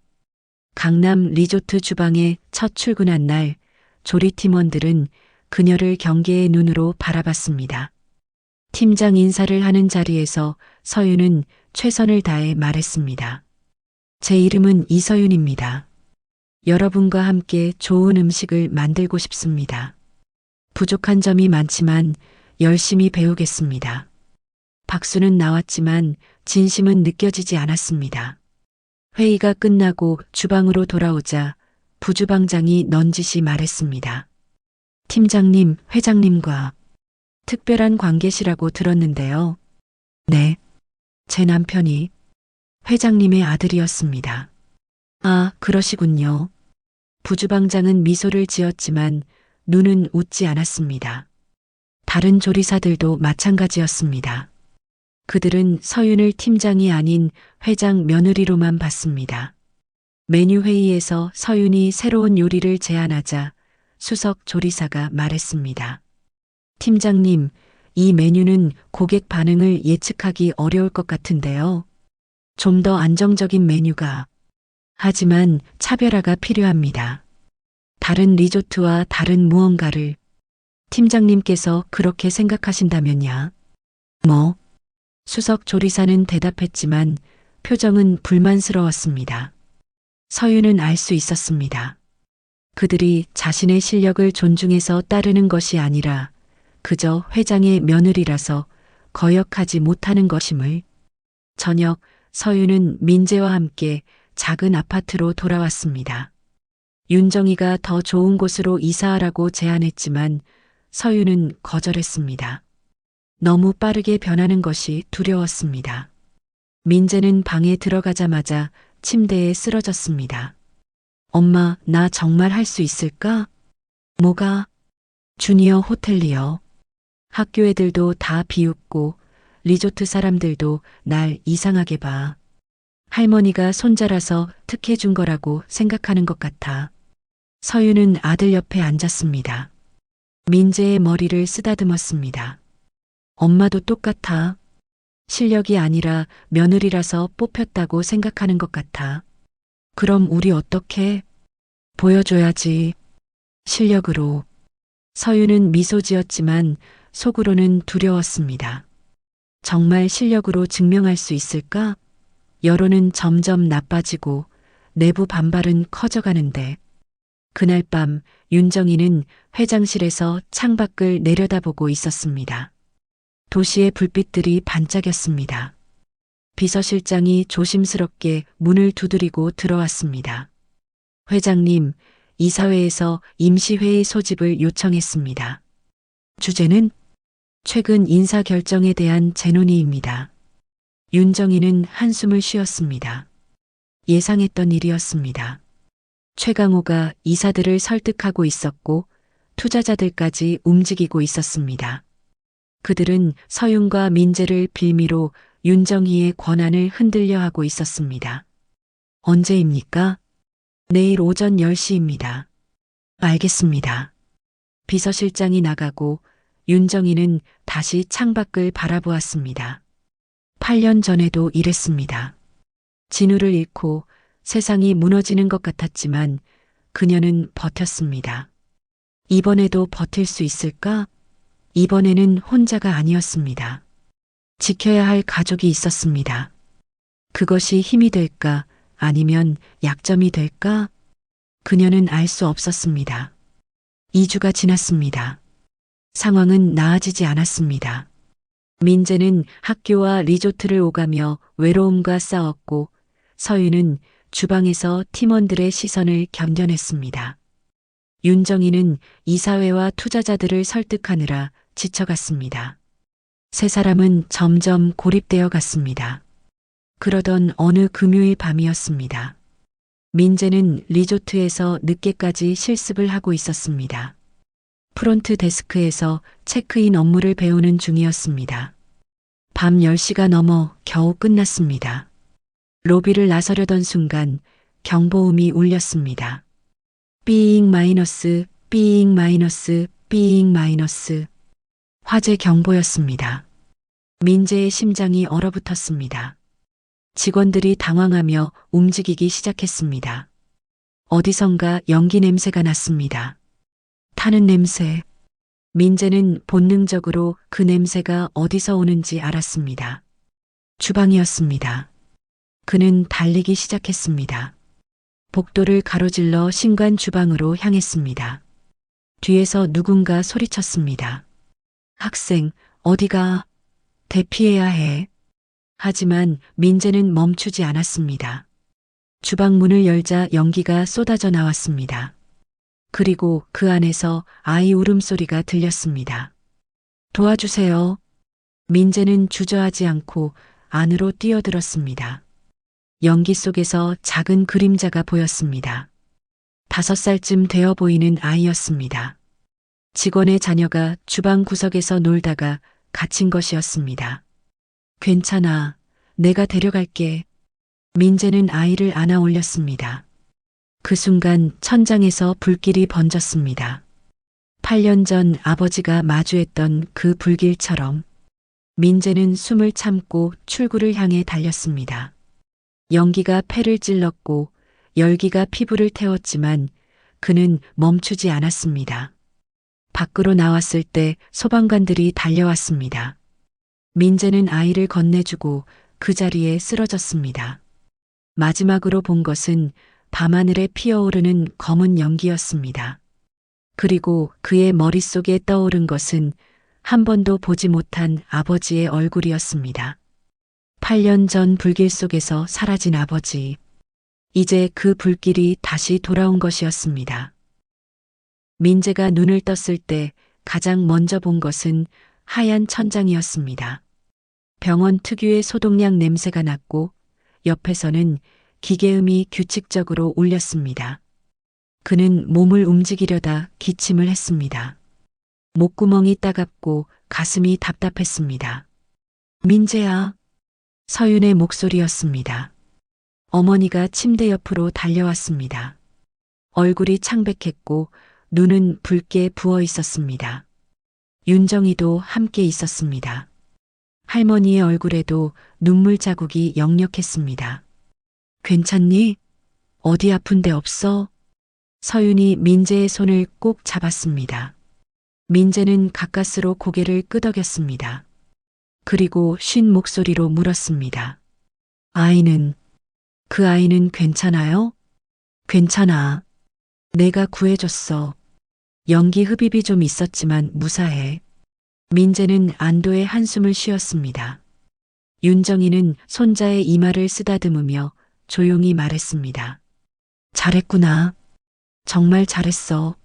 강남 리조트 주방에 첫 출근한 날 조리팀원들은 그녀를 경계의 눈으로 바라봤습니다. 팀장 인사를 하는 자리에서 서윤은 최선을 다해 말했습니다. 제 이름은 이서윤입니다. 여러분과 함께 좋은 음식을 만들고 싶습니다. 부족한 점이 많지만 열심히 배우겠습니다. 박수는 나왔지만 진심은 느껴지지 않았습니다. 회의가 끝나고 주방으로 돌아오자 부주방장이 넌지시 말했습니다. 팀장님, 회장님과 특별한 관계시라고 들었는데요. 네, 제 남편이 회장님의 아들이었습니다. 아, 그러시군요. 부주방장은 미소를 지었지만 눈은 웃지 않았습니다. 다른 조리사들도 마찬가지였습니다. 그들은 서윤을 팀장이 아닌 회장 며느리로만 봤습니다. 메뉴 회의에서 서윤이 새로운 요리를 제안하자 수석 조리사가 말했습니다. 팀장님, 이 메뉴는 고객 반응을 예측하기 어려울 것 같은데요. 좀 더 안정적인 메뉴가. 하지만 차별화가 필요합니다. 다른 리조트와 다른 무언가를. 팀장님께서 그렇게 생각하신다면야. 뭐? 수석 조리사는 대답했지만 표정은 불만스러웠습니다. 서윤은 알 수 있었습니다. 그들이 자신의 실력을 존중해서 따르는 것이 아니라 그저 회장의 며느리라서 거역하지 못하는 것임을. 저녁 서윤은 민재와 함께 작은 아파트로 돌아왔습니다. 윤정희가 더 좋은 곳으로 이사하라고 제안했지만 서윤은 거절했습니다. 너무 빠르게 변하는 것이 두려웠습니다. 민재는 방에 들어가자마자 침대에 쓰러졌습니다. 엄마, 나 정말 할 수 있을까? 뭐가? 주니어 호텔리어. 학교 애들도 다 비웃고 리조트 사람들도 날 이상하게 봐. 할머니가 손자라서 특혜 준 거라고 생각하는 것 같아. 서윤은 아들 옆에 앉았습니다. 민재의 머리를 쓰다듬었습니다. 엄마도 똑같아. 실력이 아니라 며느리라서 뽑혔다고 생각하는 것 같아. 그럼 우리 어떻게? 보여줘야지. 실력으로. 서윤은 미소 지었지만 속으로는 두려웠습니다. 정말 실력으로 증명할 수 있을까? 여론은 점점 나빠지고 내부 반발은 커져가는데 그날 밤 윤정이는 회장실에서 창밖을 내려다보고 있었습니다. 도시의 불빛들이 반짝였습니다. 비서실장이 조심스럽게 문을 두드리고 들어왔습니다. 회장님, 이사회에서 임시회의 소집을 요청했습니다. 주제는 최근 인사 결정에 대한 재논의입니다. 윤정이는 한숨을 쉬었습니다. 예상했던 일이었습니다. 최강호가 이사들을 설득하고 있었고 투자자들까지 움직이고 있었습니다. 그들은 서윤과 민재를 빌미로 윤정희의 권한을 흔들려 하고 있었습니다. 언제입니까? 내일 오전 10시입니다. 알겠습니다. 비서실장이 나가고 윤정희는 다시 창밖을 바라보았습니다. 8년 전에도 이랬습니다. 진우를 잃고 세상이 무너지는 것 같았지만 그녀는 버텼습니다. 이번에도 버틸 수 있을까? 이번에는 혼자가 아니었습니다. 지켜야 할 가족이 있었습니다. 그것이 힘이 될까? 아니면 약점이 될까? 그녀는 알 수 없었습니다. 2주가 지났습니다. 상황은 나아지지 않았습니다. 민재는 학교와 리조트를 오가며 외로움과 싸웠고 서윤은 주방에서 팀원들의 시선을 견뎌냈습니다. 윤정이는 이사회와 투자자들을 설득하느라 지쳐갔습니다. 세 사람은 점점 고립되어 갔습니다. 그러던 어느 금요일 밤이었습니다. 민재는 리조트에서 늦게까지 실습을 하고 있었습니다. 프론트 데스크에서 체크인 업무를 배우는 중이었습니다. 밤 10시가 넘어 겨우 끝났습니다. 로비를 나서려던 순간 경보음이 울렸습니다. 삐잉 마이너스, 삐잉 마이너스, 삐잉 마이너스. 화재 경보였습니다. 민재의 심장이 얼어붙었습니다. 직원들이 당황하며 움직이기 시작했습니다. 어디선가 연기 냄새가 났습니다. 타는 냄새. 민재는 본능적으로 그 냄새가 어디서 오는지 알았습니다. 주방이었습니다. 그는 달리기 시작했습니다. 복도를 가로질러 신관 주방으로 향했습니다. 뒤에서 누군가 소리쳤습니다. 학생, 어디가? 대피해야 해. 하지만 민재는 멈추지 않았습니다. 주방 문을 열자 연기가 쏟아져 나왔습니다. 그리고 그 안에서 아이 울음소리가 들렸습니다. 도와주세요. 민재는 주저하지 않고 안으로 뛰어들었습니다. 연기 속에서 작은 그림자가 보였습니다. 5살쯤 되어 보이는 아이였습니다. 직원의 자녀가 주방 구석에서 놀다가 갇힌 것이었습니다. 괜찮아. 내가 데려갈게. 민재는 아이를 안아 올렸습니다. 그 순간 천장에서 불길이 번졌습니다. 8년 전 아버지가 마주했던 그 불길처럼 민재는 숨을 참고 출구를 향해 달렸습니다. 연기가 폐를 찔렀고 열기가 피부를 태웠지만 그는 멈추지 않았습니다. 밖으로 나왔을 때 소방관들이 달려왔습니다. 민재는 아이를 건네주고 그 자리에 쓰러졌습니다. 마지막으로 본 것은 밤하늘에 피어오르는 검은 연기였습니다. 그리고 그의 머릿속에 떠오른 것은 한 번도 보지 못한 아버지의 얼굴이었습니다. 8년 전 불길 속에서 사라진 아버지. 이제 그 불길이 다시 돌아온 것이었습니다. 민재가 눈을 떴을 때 가장 먼저 본 것은 하얀 천장이었습니다. 병원 특유의 소독약 냄새가 났고 옆에서는 기계음이 규칙적으로 울렸습니다. 그는 몸을 움직이려다 기침을 했습니다. 목구멍이 따갑고 가슴이 답답했습니다. 민재야. 서윤의 목소리였습니다. 어머니가 침대 옆으로 달려왔습니다. 얼굴이 창백했고 눈은 붉게 부어 있었습니다. 윤정이도 함께 있었습니다. 할머니의 얼굴에도 눈물 자국이 역력했습니다. 괜찮니? 어디 아픈 데 없어? 서윤이 민재의 손을 꼭 잡았습니다. 민재는 가까스로 고개를 끄덕였습니다. 그리고 쉰 목소리로 물었습니다. 아이는, 그 아이는 괜찮아요? 괜찮아. 내가 구해줬어. 연기 흡입이 좀 있었지만 무사해. 민재는 안도의 한숨을 쉬었습니다. 윤정이는 손자의 이마를 쓰다듬으며 조용히 말했습니다. 잘했구나. 정말 잘했어.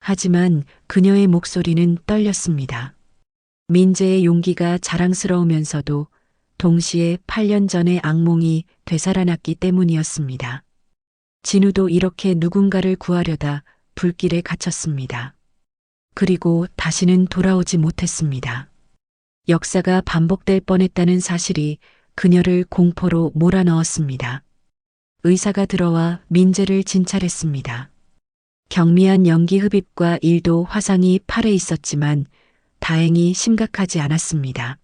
하지만 그녀의 목소리는 떨렸습니다. 민재의 용기가 자랑스러우면서도 동시에 8년 전의 악몽이 되살아났기 때문이었습니다. 진우도 이렇게 누군가를 구하려다 불길에 갇혔습니다. 그리고 다시는 돌아오지 못했습니다. 역사가 반복될 뻔했다는 사실이 그녀를 공포로 몰아넣었습니다. 의사가 들어와 민재를 진찰했습니다. 경미한 연기 흡입과 일도 화상이 팔에 있었지만 다행히 심각하지 않았습니다.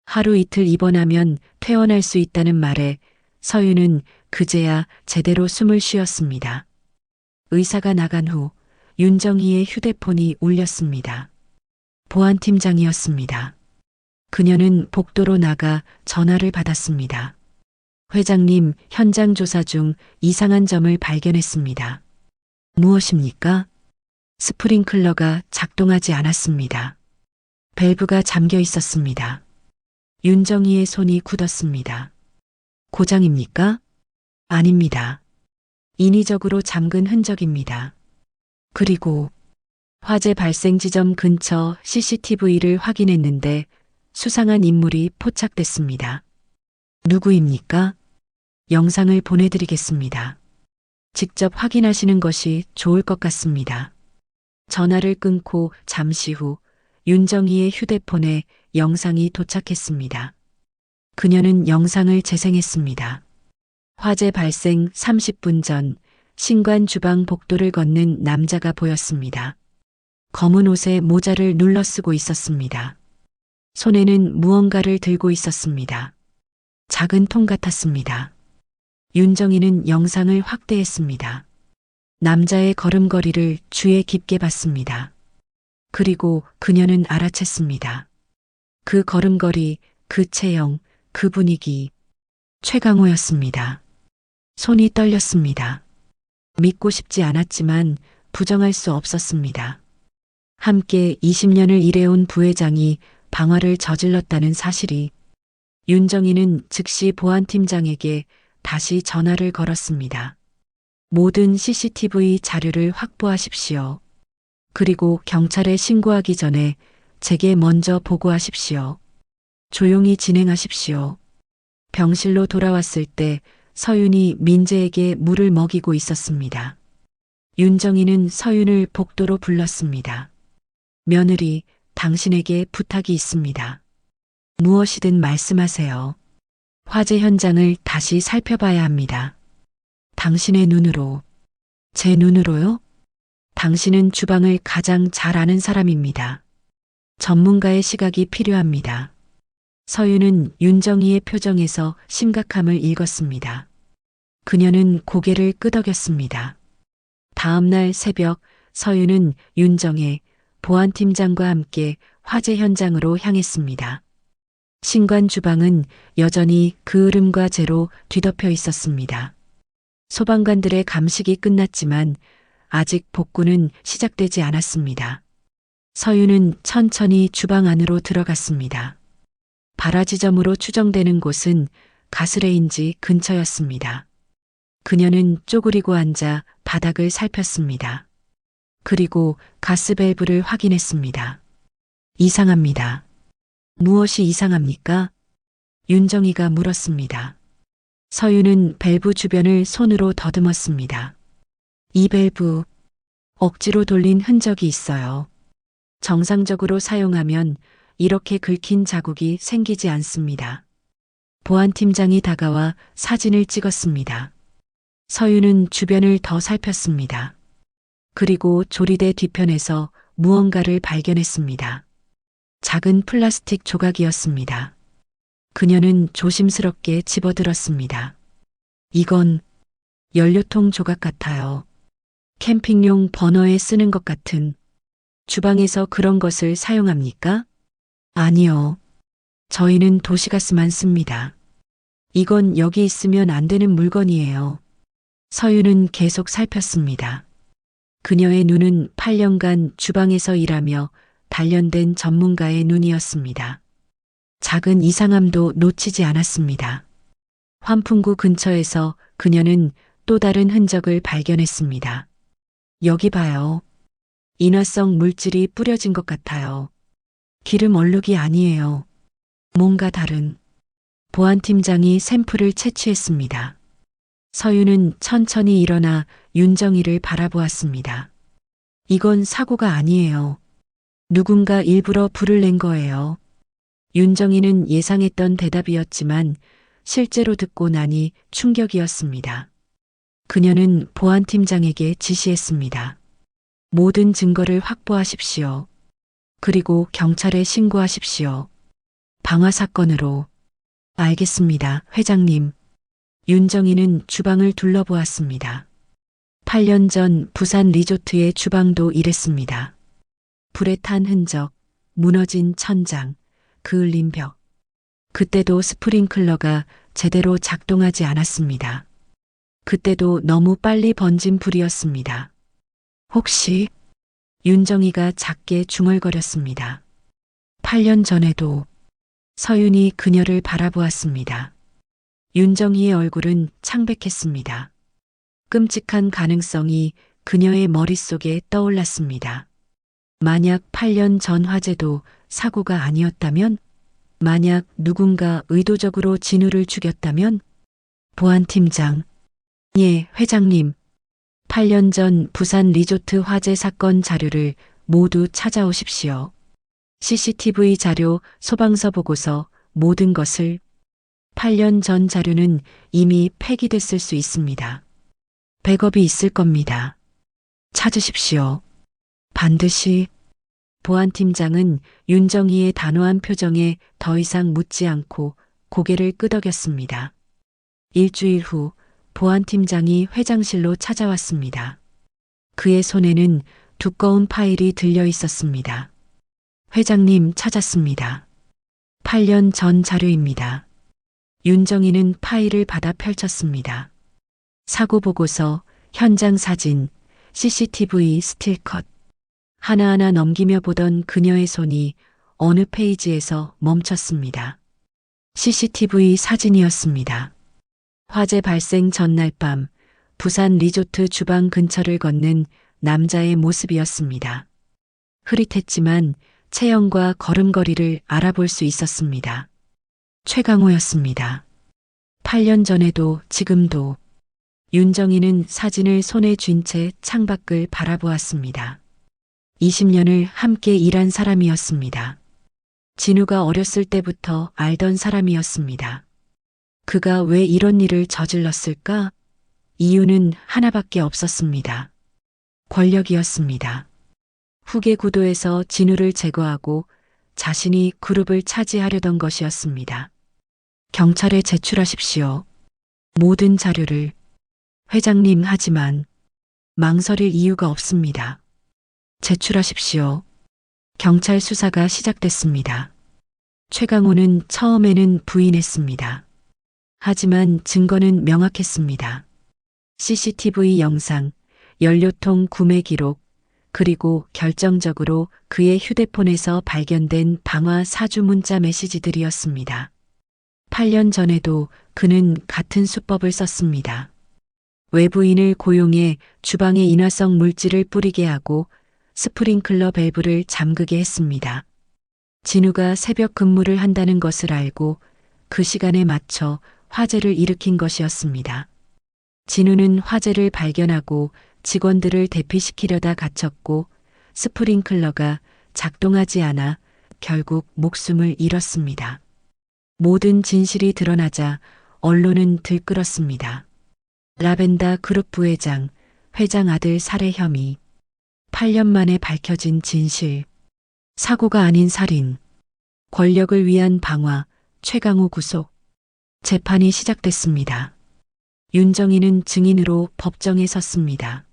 하루 이틀 입원하면 퇴원할 수 있다는 말에 서윤은 그제야 제대로 숨을 쉬었습니다. 의사가 나간 후 윤정희의 휴대폰이 울렸습니다. 보안팀장이었습니다. 그녀는 복도로 나가 전화를 받았습니다. 회장님, 현장 조사 중 이상한 점을 발견했습니다. 무엇입니까? 스프링클러가 작동하지 않았습니다. 밸브가 잠겨 있었습니다. 윤정희의 손이 굳었습니다. 고장입니까? 아닙니다. 인위적으로 잠근 흔적입니다. 그리고 화재 발생 지점 근처 CCTV를 확인했는데 수상한 인물이 포착됐습니다. 누구입니까? 영상을 보내드리겠습니다. 직접 확인하시는 것이 좋을 것 같습니다. 전화를 끊고 잠시 후 윤정희의 휴대폰에 영상이 도착했습니다. 그녀는 영상을 재생했습니다. 화재 발생 30분 전 신관 주방 복도를 걷는 남자가 보였습니다. 검은 옷에 모자를 눌러 쓰고 있었습니다. 손에는 무언가를 들고 있었습니다. 작은 통 같았습니다. 윤정희는 영상을 확대했습니다. 남자의 걸음걸이를 주의 깊게 봤습니다. 그리고 그녀는 알아챘습니다. 그 걸음걸이, 그 체형, 그 분위기. 최강호였습니다. 손이 떨렸습니다. 믿고 싶지 않았지만 부정할 수 없었습니다. 함께 20년을 일해온 부회장이 방화를 저질렀다는 사실이. 윤정희는 즉시 보안팀장에게 다시 전화를 걸었습니다. 모든 CCTV 자료를 확보하십시오. 그리고 경찰에 신고하기 전에 제게 먼저 보고하십시오. 조용히 진행하십시오. 병실로 돌아왔을 때 서윤이 민재에게 물을 먹이고 있었습니다. 윤정희는 서윤을 복도로 불렀습니다. 며느리, 당신에게 부탁이 있습니다. 무엇이든 말씀하세요. 화재 현장을 다시 살펴봐야 합니다. 당신의 눈으로. 제 눈으로요? 당신은 주방을 가장 잘 아는 사람입니다. 전문가의 시각이 필요합니다. 서윤은 윤정희의 표정에서 심각함을 읽었습니다. 그녀는 고개를 끄덕였습니다. 다음 날 새벽 서윤은 윤정혜 보안팀장과 함께 화재 현장으로 향했습니다. 신관 주방은 여전히 그을음과 재로 뒤덮여 있었습니다. 소방관들의 감식이 끝났지만 아직 복구는 시작되지 않았습니다. 서윤은 천천히 주방 안으로 들어갔습니다. 발화지점으로 추정되는 곳은 가스레인지 근처였습니다. 그녀는 쪼그리고 앉아 바닥을 살폈습니다. 그리고 가스 밸브를 확인했습니다. 이상합니다. 무엇이 이상합니까? 윤정희가 물었습니다. 서윤은 밸브 주변을 손으로 더듬었습니다. 이 밸브, 억지로 돌린 흔적이 있어요. 정상적으로 사용하면 이렇게 긁힌 자국이 생기지 않습니다. 보안팀장이 다가와 사진을 찍었습니다. 서윤은 주변을 더 살폈습니다. 그리고 조리대 뒤편에서 무언가를 발견했습니다. 작은 플라스틱 조각이었습니다. 그녀는 조심스럽게 집어들었습니다. 이건 연료통 조각 같아요. 캠핑용 버너에 쓰는 것 같은. 주방에서 그런 것을 사용합니까? 아니요. 저희는 도시가스만 씁니다. 이건 여기 있으면 안 되는 물건이에요. 서윤은 계속 살폈습니다. 그녀의 눈은 8년간 주방에서 일하며 단련된 전문가의 눈이었습니다. 작은 이상함도 놓치지 않았습니다. 환풍구 근처에서 그녀는 또 다른 흔적을 발견했습니다. 여기 봐요. 인화성 물질이 뿌려진 것 같아요. 기름 얼룩이 아니에요. 뭔가 다른. 보안팀장이 샘플을 채취했습니다. 서윤은 천천히 일어나 윤정이를 바라보았습니다. 이건 사고가 아니에요. 누군가 일부러 불을 낸 거예요. 윤정이는 예상했던 대답이었지만 실제로 듣고 나니 충격이었습니다. 그녀는 보안팀장에게 지시했습니다. 모든 증거를 확보하십시오. 그리고 경찰에 신고하십시오. 방화 사건으로. 알겠습니다, 회장님. 윤정이는 주방을 둘러보았습니다. 8년 전 부산 리조트의 주방도 이랬습니다. 불에 탄 흔적, 무너진 천장, 그을린 벽. 그때도 스프링클러가 제대로 작동하지 않았습니다. 그때도 너무 빨리 번진 불이었습니다. 혹시 윤정이가 작게 중얼거렸습니다. 8년 전에도. 서윤이 그녀를 바라보았습니다. 윤정이의 얼굴은 창백했습니다. 끔찍한 가능성이 그녀의 머릿속에 떠올랐습니다. 만약 8년 전 화재도 사고가 아니었다면? 만약 누군가 의도적으로 진우를 죽였다면? 보안팀장. 예, 회장님. 8년 전 부산 리조트 화재 사건 자료를 모두 찾아오십시오. CCTV 자료, 소방서 보고서, 모든 것을. 8년 전 자료는 이미 폐기됐을 수 있습니다. 백업이 있을 겁니다. 찾으십시오. 반드시. 보안팀장은 윤정희의 단호한 표정에 더 이상 묻지 않고 고개를 끄덕였습니다. 일주일 후 보안팀장이 회장실로 찾아왔습니다. 그의 손에는 두꺼운 파일이 들려 있었습니다. 회장님, 찾았습니다. 8년 전 자료입니다. 윤정이는 파일을 받아 펼쳤습니다. 사고 보고서, 현장 사진, CCTV 스틸컷. 하나하나 넘기며 보던 그녀의 손이 어느 페이지에서 멈췄습니다. CCTV 사진이었습니다. 화재 발생 전날 밤 부산 리조트 주방 근처를 걷는 남자의 모습이었습니다. 흐릿했지만 체형과 걸음걸이를 알아볼 수 있었습니다. 최강호였습니다. 8년 전에도 지금도. 윤정이는 사진을 손에 쥔 채 창밖을 바라보았습니다. 20년을 함께 일한 사람이었습니다. 진우가 어렸을 때부터 알던 사람이었습니다. 그가 왜 이런 일을 저질렀을까? 이유는 하나밖에 없었습니다. 권력이었습니다. 후계 구도에서 진우를 제거하고 자신이 그룹을 차지하려던 것이었습니다. 경찰에 제출하십시오. 모든 자료를. 회장님, 하지만 망설일 이유가 없습니다. 제출하십시오. 경찰 수사가 시작됐습니다. 최강호는 처음에는 부인했습니다. 하지만 증거는 명확했습니다. CCTV 영상, 연료통 구매 기록, 그리고 결정적으로 그의 휴대폰에서 발견된 방화 사주 문자 메시지들이었습니다. 8년 전에도 그는 같은 수법을 썼습니다. 외부인을 고용해 주방에 인화성 물질을 뿌리게 하고 스프링클러 밸브를 잠그게 했습니다. 진우가 새벽 근무를 한다는 것을 알고 그 시간에 맞춰 화재를 일으킨 것이었습니다. 진우는 화재를 발견하고 직원들을 대피시키려다 갇혔고 스프링클러가 작동하지 않아 결국 목숨을 잃었습니다. 모든 진실이 드러나자 언론은 들끓었습니다. 라벤더 그룹 부회장, 회장 아들 살해 혐의. 8년 만에 밝혀진 진실. 사고가 아닌 살인. 권력을 위한 방화, 최강호 구속. 재판이 시작됐습니다. 윤정희는 증인으로 법정에 섰습니다.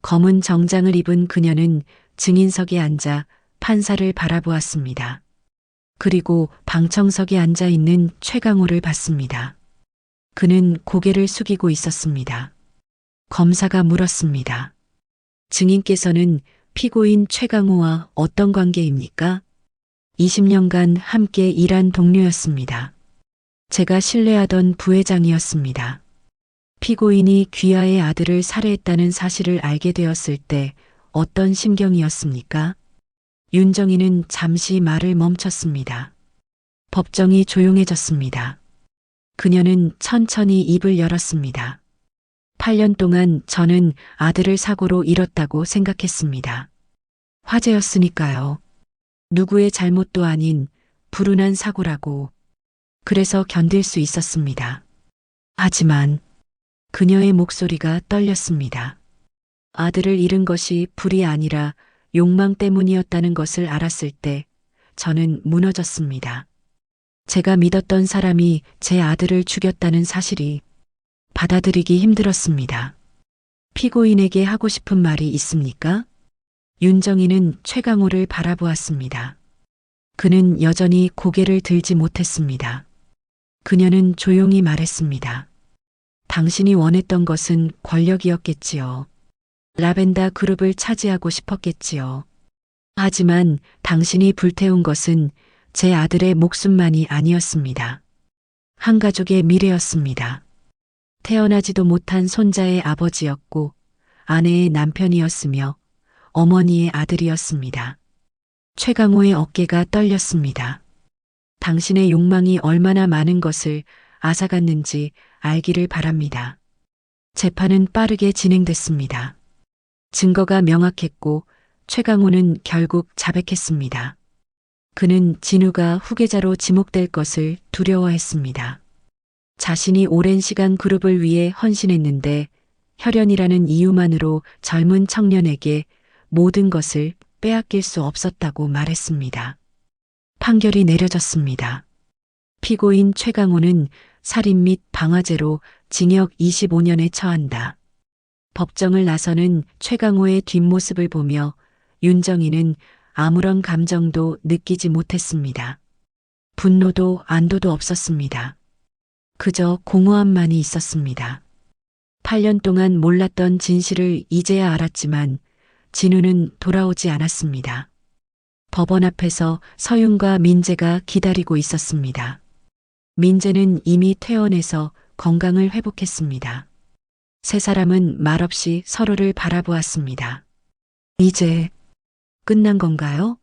검은 정장을 입은 그녀는 증인석에 앉아 판사를 바라보았습니다. 그리고 방청석에 앉아 있는 최강호를 봤습니다. 그는 고개를 숙이고 있었습니다. 검사가 물었습니다. 증인께서는 피고인 최강호와 어떤 관계입니까? 20년간 함께 일한 동료였습니다. 제가 신뢰하던 부회장이었습니다. 피고인이 귀하의 아들을 살해했다는 사실을 알게 되었을 때 어떤 심경이었습니까? 윤정희는 잠시 말을 멈췄습니다. 법정이 조용해졌습니다. 그녀는 천천히 입을 열었습니다. 8년 동안 저는 아들을 사고로 잃었다고 생각했습니다. 화재였으니까요. 누구의 잘못도 아닌 불운한 사고라고. 그래서 견딜 수 있었습니다. 하지만 그녀의 목소리가 떨렸습니다. 아들을 잃은 것이 불이 아니라 욕망 때문이었다는 것을 알았을 때 저는 무너졌습니다. 제가 믿었던 사람이 제 아들을 죽였다는 사실이 받아들이기 힘들었습니다. 피고인에게 하고 싶은 말이 있습니까? 윤정희는 최강호를 바라보았습니다. 그는 여전히 고개를 들지 못했습니다. 그녀는 조용히 말했습니다. 당신이 원했던 것은 권력이었겠지요. 라벤더 그룹을 차지하고 싶었겠지요. 하지만 당신이 불태운 것은 제 아들의 목숨만이 아니었습니다. 한 가족의 미래였습니다. 태어나지도 못한 손자의 아버지였고 아내의 남편이었으며 어머니의 아들이었습니다. 최강호의 어깨가 떨렸습니다. 당신의 욕망이 얼마나 많은 것을 앗아갔는지 알기를 바랍니다. 재판은 빠르게 진행됐습니다. 증거가 명확했고 최강호는 결국 자백했습니다. 그는 진우가 후계자로 지목될 것을 두려워했습니다. 자신이 오랜 시간 그룹을 위해 헌신했는데 혈연이라는 이유만으로 젊은 청년에게 모든 것을 빼앗길 수 없었다고 말했습니다. 판결이 내려졌습니다. 피고인 최강호는 살인 및 방화죄로 징역 25년에 처한다. 법정을 나서는 최강호의 뒷모습을 보며 윤정희는 아무런 감정도 느끼지 못했습니다. 분노도 안도도 없었습니다. 그저 공허함만이 있었습니다. 8년 동안 몰랐던 진실을 이제야 알았지만 진우는 돌아오지 않았습니다. 법원 앞에서 서윤과 민재가 기다리고 있었습니다. 민재는 이미 퇴원해서 건강을 회복했습니다. 세 사람은 말없이 서로를 바라보았습니다. 이제 끝난 건가요?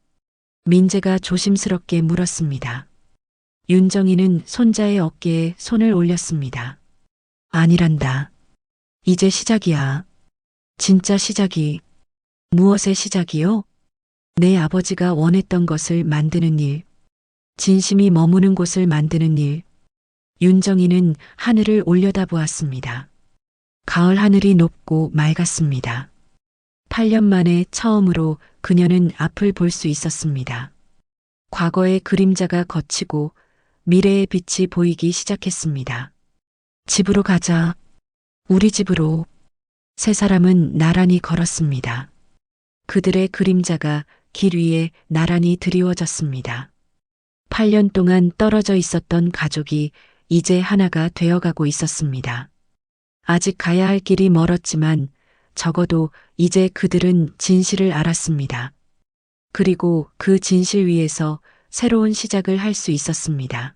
민재가 조심스럽게 물었습니다. 윤정희는 손자의 어깨에 손을 올렸습니다. 아니란다. 이제 시작이야. 진짜 시작이. 무엇의 시작이요? 내 아버지가 원했던 것을 만드는 일. 진심이 머무는 곳을 만드는 일. 윤정희는 하늘을 올려다보았습니다. 가을 하늘이 높고 맑았습니다. 8년 만에 처음으로 그녀는 앞을 볼 수 있었습니다. 과거의 그림자가 걷히고 미래의 빛이 보이기 시작했습니다. 집으로 가자. 우리 집으로. 세 사람은 나란히 걸었습니다. 그들의 그림자가 길 위에 나란히 드리워졌습니다. 8년 동안 떨어져 있었던 가족이 이제 하나가 되어가고 있었습니다. 아직 가야 할 길이 멀었지만 적어도 이제 그들은 진실을 알았습니다. 그리고 그 진실 위에서 새로운 시작을 할 수 있었습니다.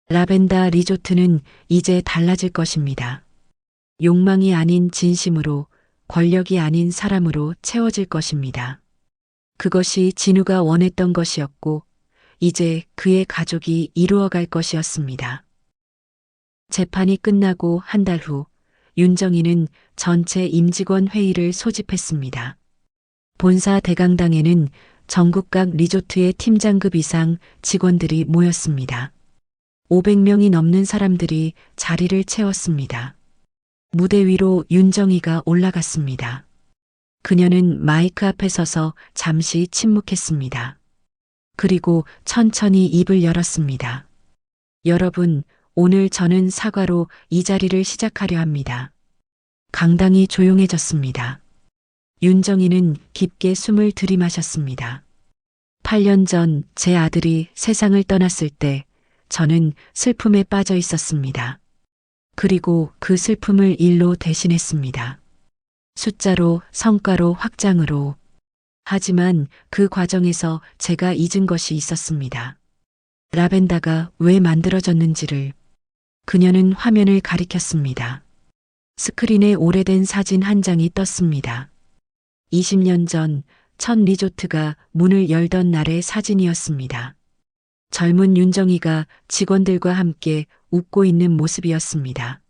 라벤더 리조트는 이제 달라질 것입니다. 욕망이 아닌 진심으로, 권력이 아닌 사람으로 채워질 것입니다. 그것이 진우가 원했던 것이었고 이제 그의 가족이 이루어갈 것이었습니다. 재판이 끝나고 한 달 후 윤정희는 전체 임직원 회의를 소집했습니다. 본사 대강당에는 전국 각 리조트의 팀장급 이상 직원들이 모였습니다. 500명이 넘는 사람들이 자리를 채웠습니다. 무대 위로 윤정이가 올라갔습니다. 그녀는 마이크 앞에 서서 잠시 침묵했습니다. 그리고 천천히 입을 열었습니다. 여러분, 오늘 저는 사과로 이 자리를 시작하려 합니다. 강당이 조용해졌습니다. 윤정이는 깊게 숨을 들이마셨습니다. 8년 전 제 아들이 세상을 떠났을 때 저는 슬픔에 빠져 있었습니다. 그리고 그 슬픔을 일로 대신했습니다. 숫자로, 성과로, 확장으로. 하지만 그 과정에서 제가 잊은 것이 있었습니다. 라벤다가 왜 만들어졌는지를. 그녀는 화면을 가리켰습니다. 스크린에 오래된 사진 한 장이 떴습니다. 20년 전 첫 리조트가 문을 열던 날의 사진이었습니다. 젊은 윤정이가 직원들과 함께 웃고 있는 모습이었습니다.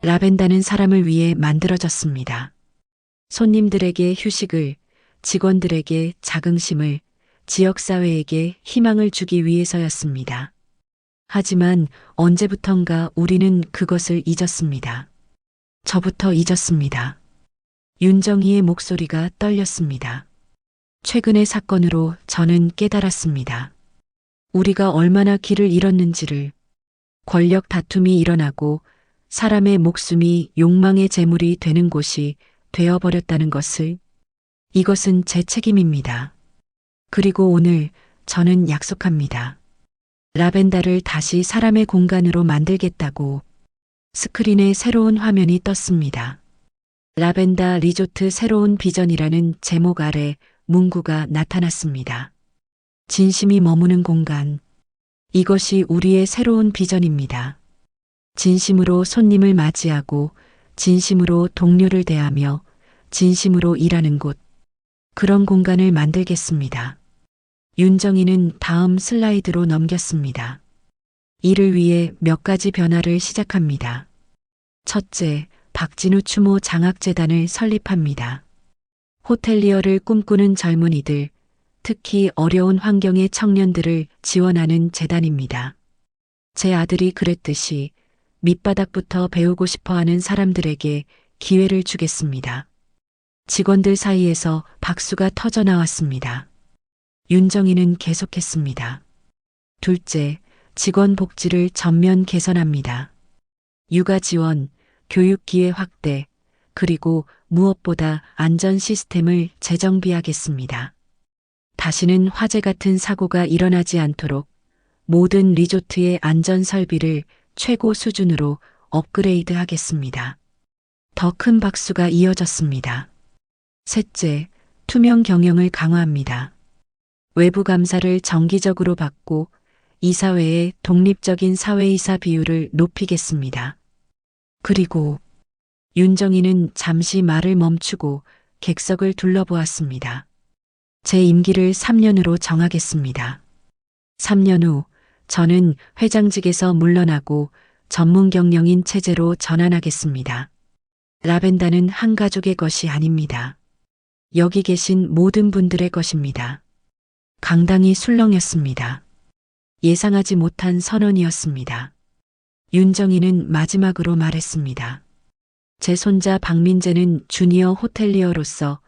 라벤다는 사람을 위해 만들어졌습니다. 손님들에게 휴식을, 직원들에게 자긍심을, 지역사회에게 희망을 주기 위해서였습니다. 하지만 언제부턴가 우리는 그것을 잊었습니다. 저부터 잊었습니다. 윤정희의 목소리가 떨렸습니다. 최근의 사건으로 저는 깨달았습니다. 우리가 얼마나 길을 잃었는지를. 권력 다툼이 일어나고 사람의 목숨이 욕망의 제물이 되는 곳이 되어버렸다는 것을. 이것은 제 책임입니다. 그리고 오늘 저는 약속합니다. 라벤다를 다시 사람의 공간으로 만들겠다고. 스크린에 새로운 화면이 떴습니다. 라벤다 리조트 새로운 비전이라는 제목 아래 문구가 나타났습니다. 진심이 머무는 공간. 이것이 우리의 새로운 비전입니다. 진심으로 손님을 맞이하고, 진심으로 동료를 대하며, 진심으로 일하는 곳. 그런 공간을 만들겠습니다. 윤정이는 다음 슬라이드로 넘겼습니다. 이를 위해 몇 가지 변화를 시작합니다. 첫째, 박진우 추모 장학재단을 설립합니다. 호텔리어를 꿈꾸는 젊은이들, 특히 어려운 환경의 청년들을 지원하는 재단입니다. 제 아들이 그랬듯이 밑바닥부터 배우고 싶어 하는 사람들에게 기회를 주겠습니다. 직원들 사이에서 박수가 터져 나왔습니다. 윤정이는 계속했습니다. 둘째, 직원 복지를 전면 개선합니다. 육아 지원, 교육 기회 확대, 그리고 무엇보다 안전 시스템을 재정비하겠습니다. 다시는 화재 같은 사고가 일어나지 않도록 모든 리조트의 안전 설비를 최고 수준으로 업그레이드 하겠습니다. 더 큰 박수가 이어졌습니다. 셋째, 투명 경영을 강화합니다. 외부 감사를 정기적으로 받고 이사회의 독립적인 사회이사 비율을 높이겠습니다. 그리고 윤정이는 잠시 말을 멈추고 객석을 둘러보았습니다. 제 임기를 3년으로 정하겠습니다. 3년 후 저는 회장직에서 물러나고 전문 경영인 체제로 전환하겠습니다. 라벤다는 한 가족의 것이 아닙니다. 여기 계신 모든 분들의 것입니다. 강당이 술렁였습니다. 예상하지 못한 선언이었습니다. 윤정이는 마지막으로 말했습니다. 제 손자 박민재는 주니어 호텔리어로서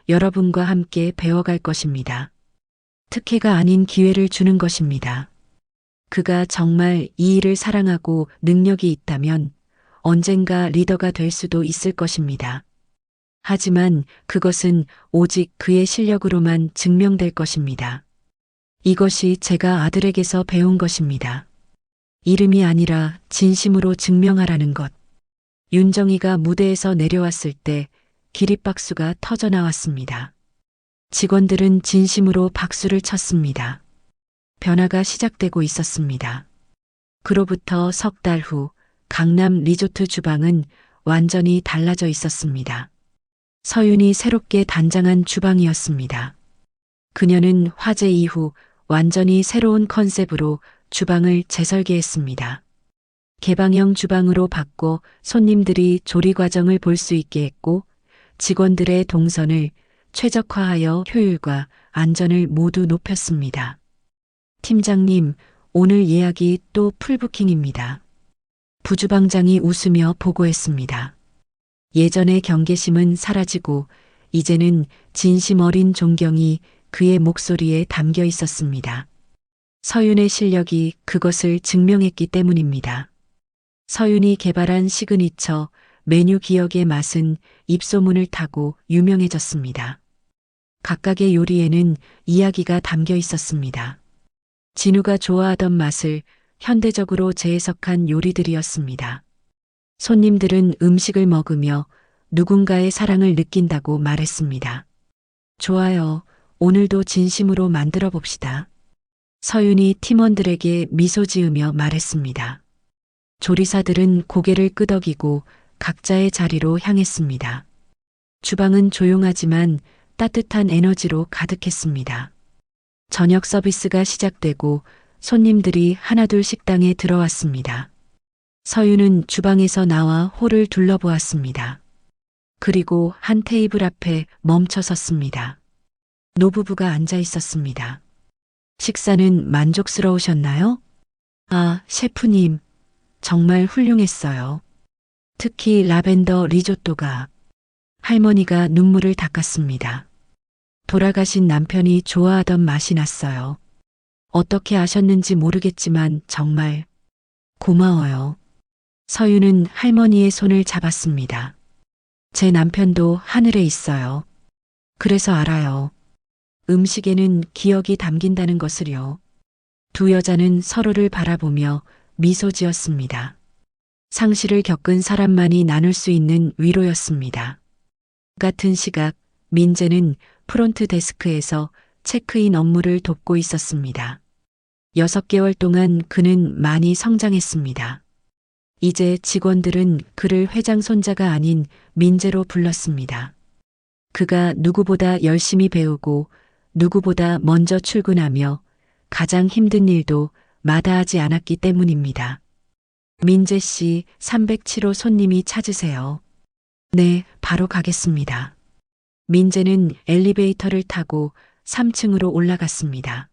여러분과 함께 배워갈 것입니다. 특혜가 아닌 기회를 주는 것입니다. 그가 정말 이 일을 사랑하고 능력이 있다면 언젠가 리더가 될 수도 있을 것입니다. 하지만 그것은 오직 그의 실력으로만 증명될 것입니다. 이것이 제가 아들에게서 배운 것입니다. 이름이 아니라 진심으로 증명하라는 것. 윤정이가 무대에서 내려왔을 때 기립박수가 터져 나왔습니다. 직원들은 진심으로 박수를 쳤습니다. 변화가 시작되고 있었습니다. 그로부터 석 달 후 강남 리조트 주방은 완전히 달라져 있었습니다. 서윤이 새롭게 단장한 주방이었습니다. 그녀는 화재 이후 완전히 새로운 컨셉으로 주방을 재설계했습니다. 개방형 주방으로 바꿔 손님들이 조리 과정을 볼 수 있게 했고 직원들의 동선을 최적화하여 효율과 안전을 모두 높였습니다. 팀장님, 오늘 예약이 또 풀부킹입니다. 부주방장이 웃으며 보고했습니다. 예전의 경계심은 사라지고 이제는 진심 어린 존경이 그의 목소리에 담겨 있었습니다. 서윤의 실력이 그것을 증명했기 때문입니다. 서윤이 개발한 시그니처 메뉴 기억의 맛은 입소문을 타고 유명해졌습니다. 각각의 요리에는 이야기가 담겨 있었습니다. 진우가 좋아하던 맛을 현대적으로 재해석한 요리들이었습니다. 손님들은 음식을 먹으며 누군가의 사랑을 느낀다고 말했습니다. 좋아요. 오늘도 진심으로 만들어 봅시다. 서윤이 팀원들에게 미소 지으며 말했습니다. 조리사들은 고개를 끄덕이고 각자의 자리로 향했습니다. 주방은 조용하지만 따뜻한 에너지로 가득했습니다. 저녁 서비스가 시작되고 손님들이 하나둘 식당에 들어왔습니다. 서윤은 주방에서 나와 홀을 둘러보았습니다. 그리고 한 테이블 앞에 멈춰 섰습니다. 노부부가 앉아 있었습니다. 식사는 만족스러우셨나요? 아, 셰프님, 정말 훌륭했어요. 특히 라벤더 리조또가. 할머니가 눈물을 닦았습니다. 돌아가신 남편이 좋아하던 맛이 났어요. 어떻게 아셨는지 모르겠지만 정말 고마워요. 서윤은 할머니의 손을 잡았습니다. 제 남편도 하늘에 있어요. 그래서 알아요. 음식에는 기억이 담긴다는 것을요. 두 여자는 서로를 바라보며 미소 지었습니다. 상실을 겪은 사람만이 나눌 수 있는 위로였습니다. 같은 시각 민재는 프론트 데스크에서 체크인 업무를 돕고 있었습니다. 6개월 동안 그는 많이 성장했습니다. 이제 직원들은 그를 회장 손자가 아닌 민재로 불렀습니다. 그가 누구보다 열심히 배우고 누구보다 먼저 출근하며 가장 힘든 일도 마다하지 않았기 때문입니다. 민재 씨, 307호 손님이 찾으세요. 네, 바로 가겠습니다. 민재는 엘리베이터를 타고 3층으로 올라갔습니다.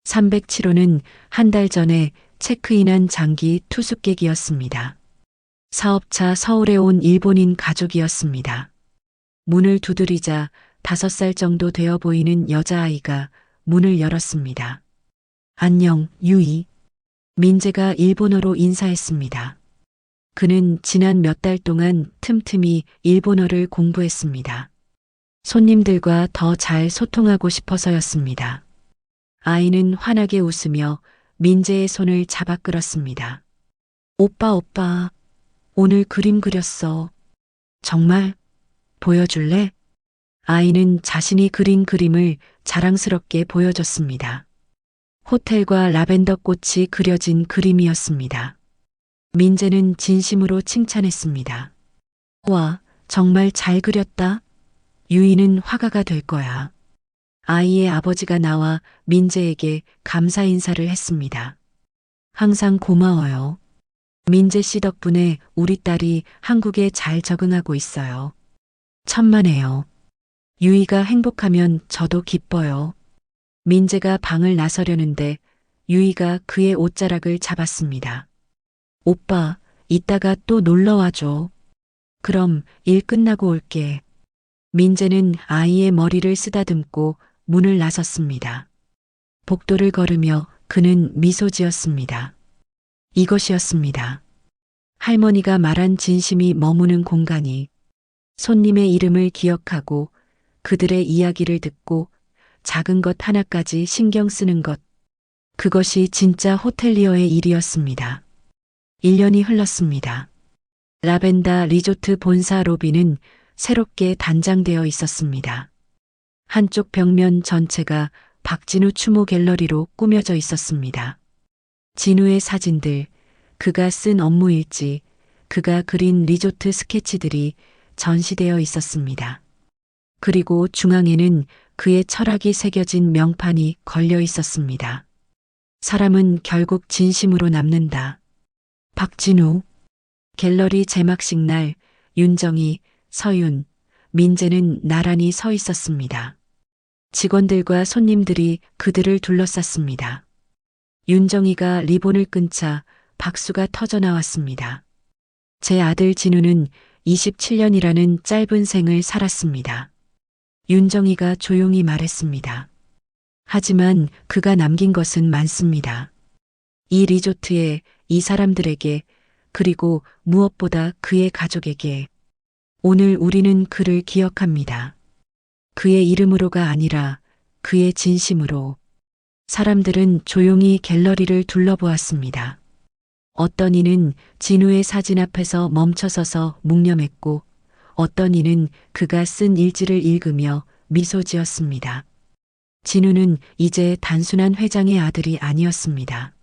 307호는 한 달 전에 체크인한 장기 투숙객이었습니다. 사업차 서울에 온 일본인 가족이었습니다. 문을 두드리자 5살 정도 되어 보이는 여자아이가 문을 열었습니다. 안녕, 유이. 민재가 일본어로 인사했습니다. 그는 지난 몇 달 동안 틈틈이 일본어를 공부했습니다. 손님들과 더 잘 소통하고 싶어서였습니다. 아이는 환하게 웃으며 민재의 손을 잡아 끌었습니다. 오빠, 오늘 그림 그렸어. 정말? 보여줄래? 아이는 자신이 그린 그림을 자랑스럽게 보여줬습니다. 호텔과 라벤더 꽃이 그려진 그림이었습니다. 민재는 진심으로 칭찬했습니다. 와, 정말 잘 그렸다. 유이는 화가가 될 거야. 아이의 아버지가 나와 민재에게 감사 인사를 했습니다. 항상 고마워요. 민재 씨 덕분에 우리 딸이 한국에 잘 적응하고 있어요. 천만에요. 유이가 행복하면 저도 기뻐요. 민재가 방을 나서려는데 유이가 그의 옷자락을 잡았습니다. 오빠, 이따가 또 놀러 와줘. 그럼 일 끝나고 올게. 민재는 아이의 머리를 쓰다듬고 문을 나섰습니다. 복도를 걸으며 그는 미소 지었습니다. 이것이었습니다. 할머니가 말한 진심이 머무는 공간이, 손님의 이름을 기억하고 그들의 이야기를 듣고 작은 것 하나까지 신경 쓰는 것. 그것이 진짜 호텔리어의 일이었습니다. 1년이 흘렀습니다. 라벤더 리조트 본사 로비는 새롭게 단장되어 있었습니다. 한쪽 벽면 전체가 박진우 추모 갤러리로 꾸며져 있었습니다. 진우의 사진들, 그가 쓴 업무 일지, 그가 그린 리조트 스케치들이 전시되어 있었습니다. 그리고 중앙에는 그의 철학이 새겨진 명판이 걸려 있었습니다. 사람은 결국 진심으로 남는다. 박진우. 갤러리 제막식 날 윤정이, 서윤, 민재는 나란히 서 있었습니다. 직원들과 손님들이 그들을 둘러쌌습니다. 윤정이가 리본을 끊자 박수가 터져 나왔습니다. 제 아들 진우는 27년이라는 짧은 생을 살았습니다. 윤정이가 조용히 말했습니다. 하지만 그가 남긴 것은 많습니다. 이 리조트에, 이 사람들에게, 그리고 무엇보다 그의 가족에게. 오늘 우리는 그를 기억합니다. 그의 이름으로가 아니라 그의 진심으로. 사람들은 조용히 갤러리를 둘러보았습니다. 어떤 이는 진우의 사진 앞에서 멈춰서서 묵념했고, 어떤 이는 그가 쓴 일지를 읽으며 미소 지었습니다. 진우는 이제 단순한 회장의 아들이 아니었습니다.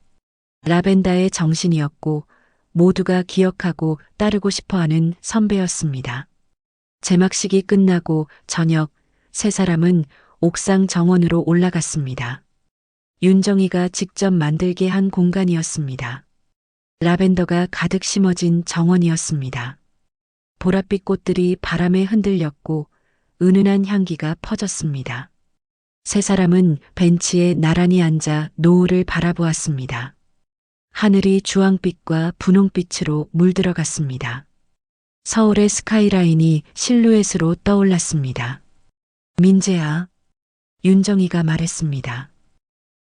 라벤더의 정신이었고, 모두가 기억하고 따르고 싶어하는 선배였습니다. 제막식이 끝나고 저녁, 세 사람은 옥상 정원으로 올라갔습니다. 윤정이가 직접 만들게 한 공간이었습니다. 라벤더가 가득 심어진 정원이었습니다. 보랏빛 꽃들이 바람에 흔들렸고 은은한 향기가 퍼졌습니다. 세 사람은 벤치에 나란히 앉아 노을을 바라보았습니다. 하늘이 주황빛과 분홍빛으로 물들어갔습니다. 서울의 스카이라인이 실루엣으로 떠올랐습니다. 민재야, 윤정이가 말했습니다.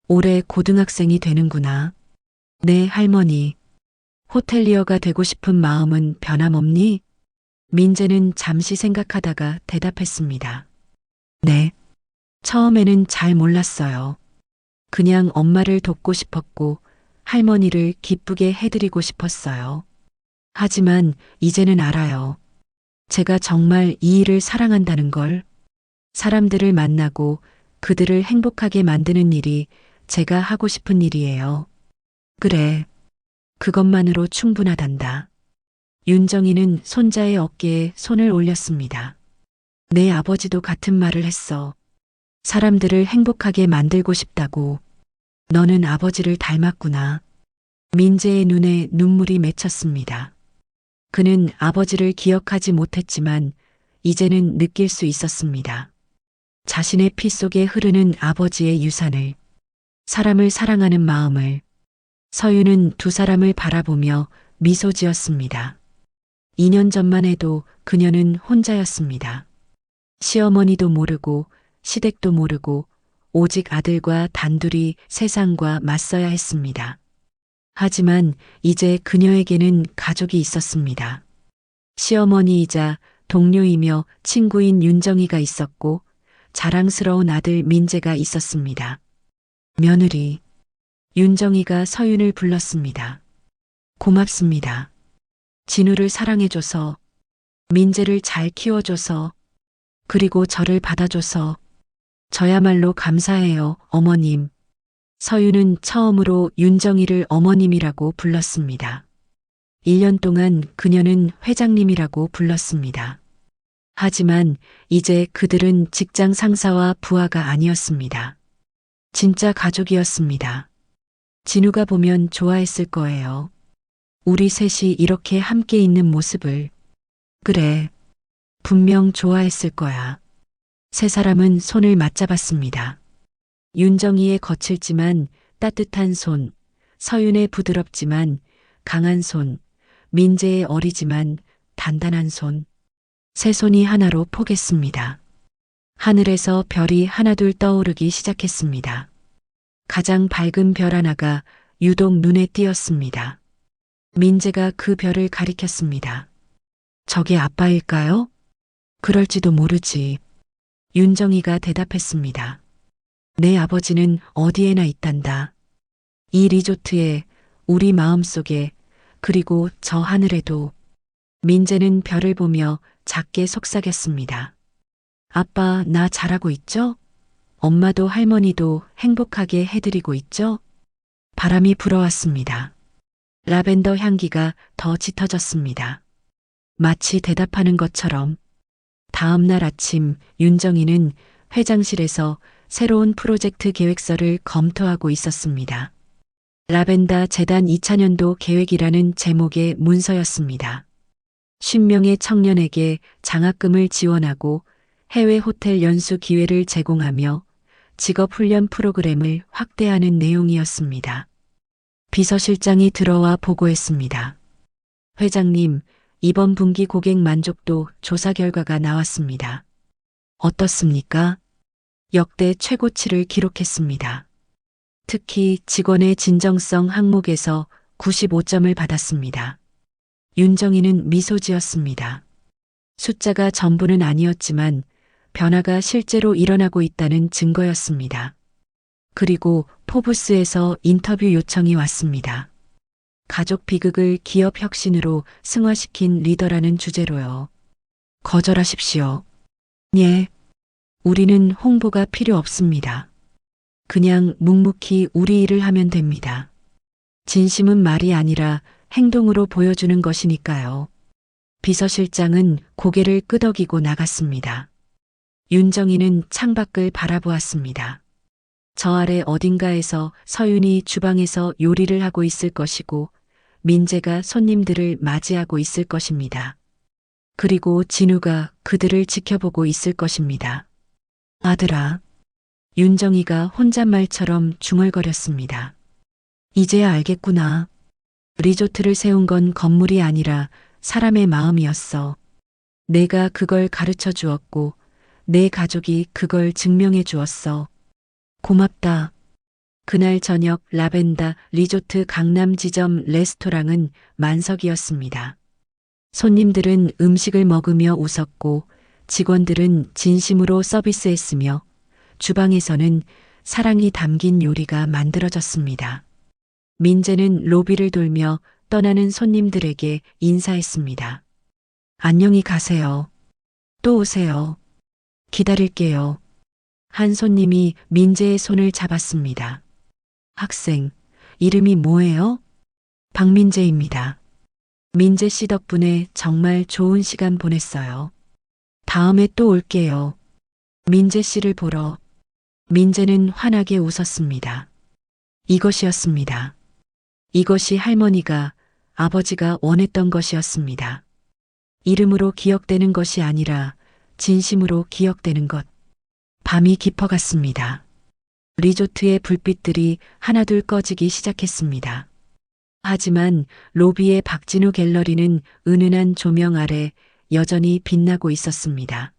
올해 고등학생이 되는구나. 네, 할머니. 호텔리어가 되고 싶은 마음은 변함없니? 민재는 잠시 생각하다가 대답했습니다. 네. 처음에는 잘 몰랐어요. 그냥 엄마를 돕고 싶었고 할머니를 기쁘게 해드리고 싶었어요. 하지만 이제는 알아요. 제가 정말 이 일을 사랑한다는 걸. 사람들을 만나고 그들을 행복하게 만드는 일이 제가 하고 싶은 일이에요. 그래. 그것만으로 충분하단다. 윤정이는 손자의 어깨에 손을 올렸습니다. 내 아버지도 같은 말을 했어. 사람들을 행복하게 만들고 싶다고. 너는 아버지를 닮았구나. 민재의 눈에 눈물이 맺혔습니다. 그는 아버지를 기억하지 못했지만 이제는 느낄 수 있었습니다. 자신의 피 속에 흐르는 아버지의 유산을, 사람을 사랑하는 마음을. 서유는 두 사람을 바라보며 미소 지었습니다. 2년 전만 해도 그녀는 혼자였습니다. 시어머니도 모르고 시댁도 모르고 오직 아들과 단둘이 세상과 맞서야 했습니다. 하지만 이제 그녀에게는 가족이 있었습니다. 시어머니이자 동료이며 친구인 윤정이가 있었고 자랑스러운 아들 민재가 있었습니다. 며느리. 윤정이가 서윤을 불렀습니다. 고맙습니다. 진우를 사랑해줘서, 민재를 잘 키워줘서, 그리고 저를 받아줘서 저야말로 감사해요, 어머님. 서윤은 처음으로 윤정이를 어머님이라고 불렀습니다. 1년 동안 그녀는 회장님이라고 불렀습니다. 하지만 이제 그들은 직장 상사와 부하가 아니었습니다. 진짜 가족이었습니다. 진우가 보면 좋아했을 거예요. 우리 셋이 이렇게 함께 있는 모습을. 그래, 분명 좋아했을 거야. 세 사람은 손을 맞잡았습니다. 윤정이의 거칠지만 따뜻한 손, 서윤의 부드럽지만 강한 손, 민재의 어리지만 단단한 손. 세 손이 하나로 포겠습니다. 하늘에서 별이 하나둘 떠오르기 시작했습니다. 가장 밝은 별 하나가 유독 눈에 띄었습니다. 민재가 그 별을 가리켰습니다. 저게 아빠일까요? 그럴지도 모르지. 윤정이가 대답했습니다. 내 아버지는 어디에나 있단다. 이 리조트에, 우리 마음속에, 그리고 저 하늘에도. 민재는 별을 보며 작게 속삭였습니다. 아빠, 나 잘하고 있죠? 엄마도 할머니도 행복하게 해드리고 있죠? 바람이 불어왔습니다. 라벤더 향기가 더 짙어졌습니다. 마치 대답하는 것처럼. 다음 날 아침 윤정이는 회장실에서 새로운 프로젝트 계획서를 검토하고 있었습니다. 라벤더 재단 2차년도 계획이라는 제목의 문서였습니다. 50명의 청년에게 장학금을 지원하고 해외 호텔 연수 기회를 제공하며 직업훈련 프로그램을 확대하는 내용이었습니다. 비서실장이 들어와 보고했습니다. 회장님, 이번 분기 고객 만족도 조사 결과가 나왔습니다. 어떻습니까? 역대 최고치를 기록했습니다. 특히 직원의 진정성 항목에서 95점을 받았습니다. 윤정희는 미소 지었습니다. 숫자가 전부는 아니었지만 변화가 실제로 일어나고 있다는 증거였습니다. 그리고 포브스에서 인터뷰 요청이 왔습니다. 가족 비극을 기업 혁신으로 승화시킨 리더라는 주제로요. 거절하십시오. 예. 우리는 홍보가 필요 없습니다. 그냥 묵묵히 우리 일을 하면 됩니다. 진심은 말이 아니라 행동으로 보여주는 것이니까요. 비서실장은 고개를 끄덕이고 나갔습니다. 윤정희는 창밖을 바라보았습니다. 저 아래 어딘가에서 서윤이 주방에서 요리를 하고 있을 것이고 민재가 손님들을 맞이하고 있을 것입니다. 그리고 진우가 그들을 지켜보고 있을 것입니다. 아들아. 윤정희가 혼잣말처럼 중얼거렸습니다. 이제야 알겠구나. 리조트를 세운 건 건물이 아니라 사람의 마음이었어. 내가 그걸 가르쳐 주었고 내 가족이 그걸 증명해 주었어. 고맙다. 그날 저녁 라벤더 리조트 강남 지점 레스토랑은 만석이었습니다. 손님들은 음식을 먹으며 웃었고 직원들은 진심으로 서비스했으며 주방에서는 사랑이 담긴 요리가 만들어졌습니다. 민재는 로비를 돌며 떠나는 손님들에게 인사했습니다. 안녕히 가세요. 또 오세요. 기다릴게요. 한 손님이 민재의 손을 잡았습니다. 학생, 이름이 뭐예요? 박민재입니다. 민재 씨 덕분에 정말 좋은 시간 보냈어요. 다음에 또 올게요. 민재 씨를 보러. 민재는 환하게 웃었습니다. 이것이었습니다. 이것이 할머니가, 아버지가 원했던 것이었습니다. 이름으로 기억되는 것이 아니라 진심으로 기억되는 것. 밤이 깊어갔습니다. 리조트의 불빛들이 하나둘 꺼지기 시작했습니다. 하지만 로비의 박진우 갤러리는 은은한 조명 아래 여전히 빛나고 있었습니다.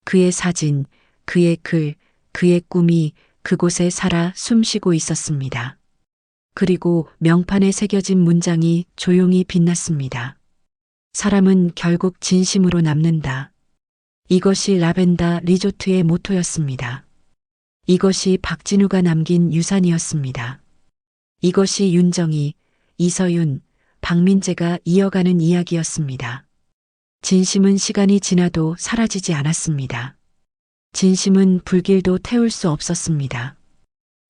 그의 사진, 그의 글, 그의 꿈이 그곳에 살아 숨쉬고 있었습니다. 그리고 명판에 새겨진 문장이 조용히 빛났습니다. 사람은 결국 진심으로 남는다. 이것이 라벤더 리조트의 모토였습니다. 이것이 박진우가 남긴 유산이었습니다. 이것이 윤정희, 이서윤, 박민재가 이어가는 이야기였습니다. 진심은 시간이 지나도 사라지지 않았습니다. 진심은 불길도 태울 수 없었습니다.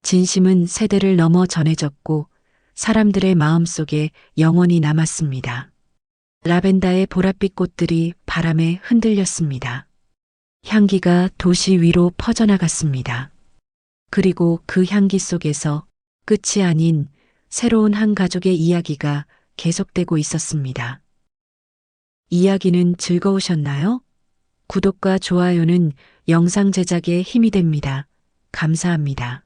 진심은 세대를 넘어 전해졌고 사람들의 마음속에 영원히 남았습니다. 라벤더의 보랏빛 꽃들이 바람에 흔들렸습니다. 향기가 도시 위로 퍼져나갔습니다. 그리고 그 향기 속에서 끝이 아닌 새로운 한 가족의 이야기가 계속되고 있었습니다. 이야기는 즐거우셨나요? 구독과 좋아요는 영상 제작에 힘이 됩니다. 감사합니다.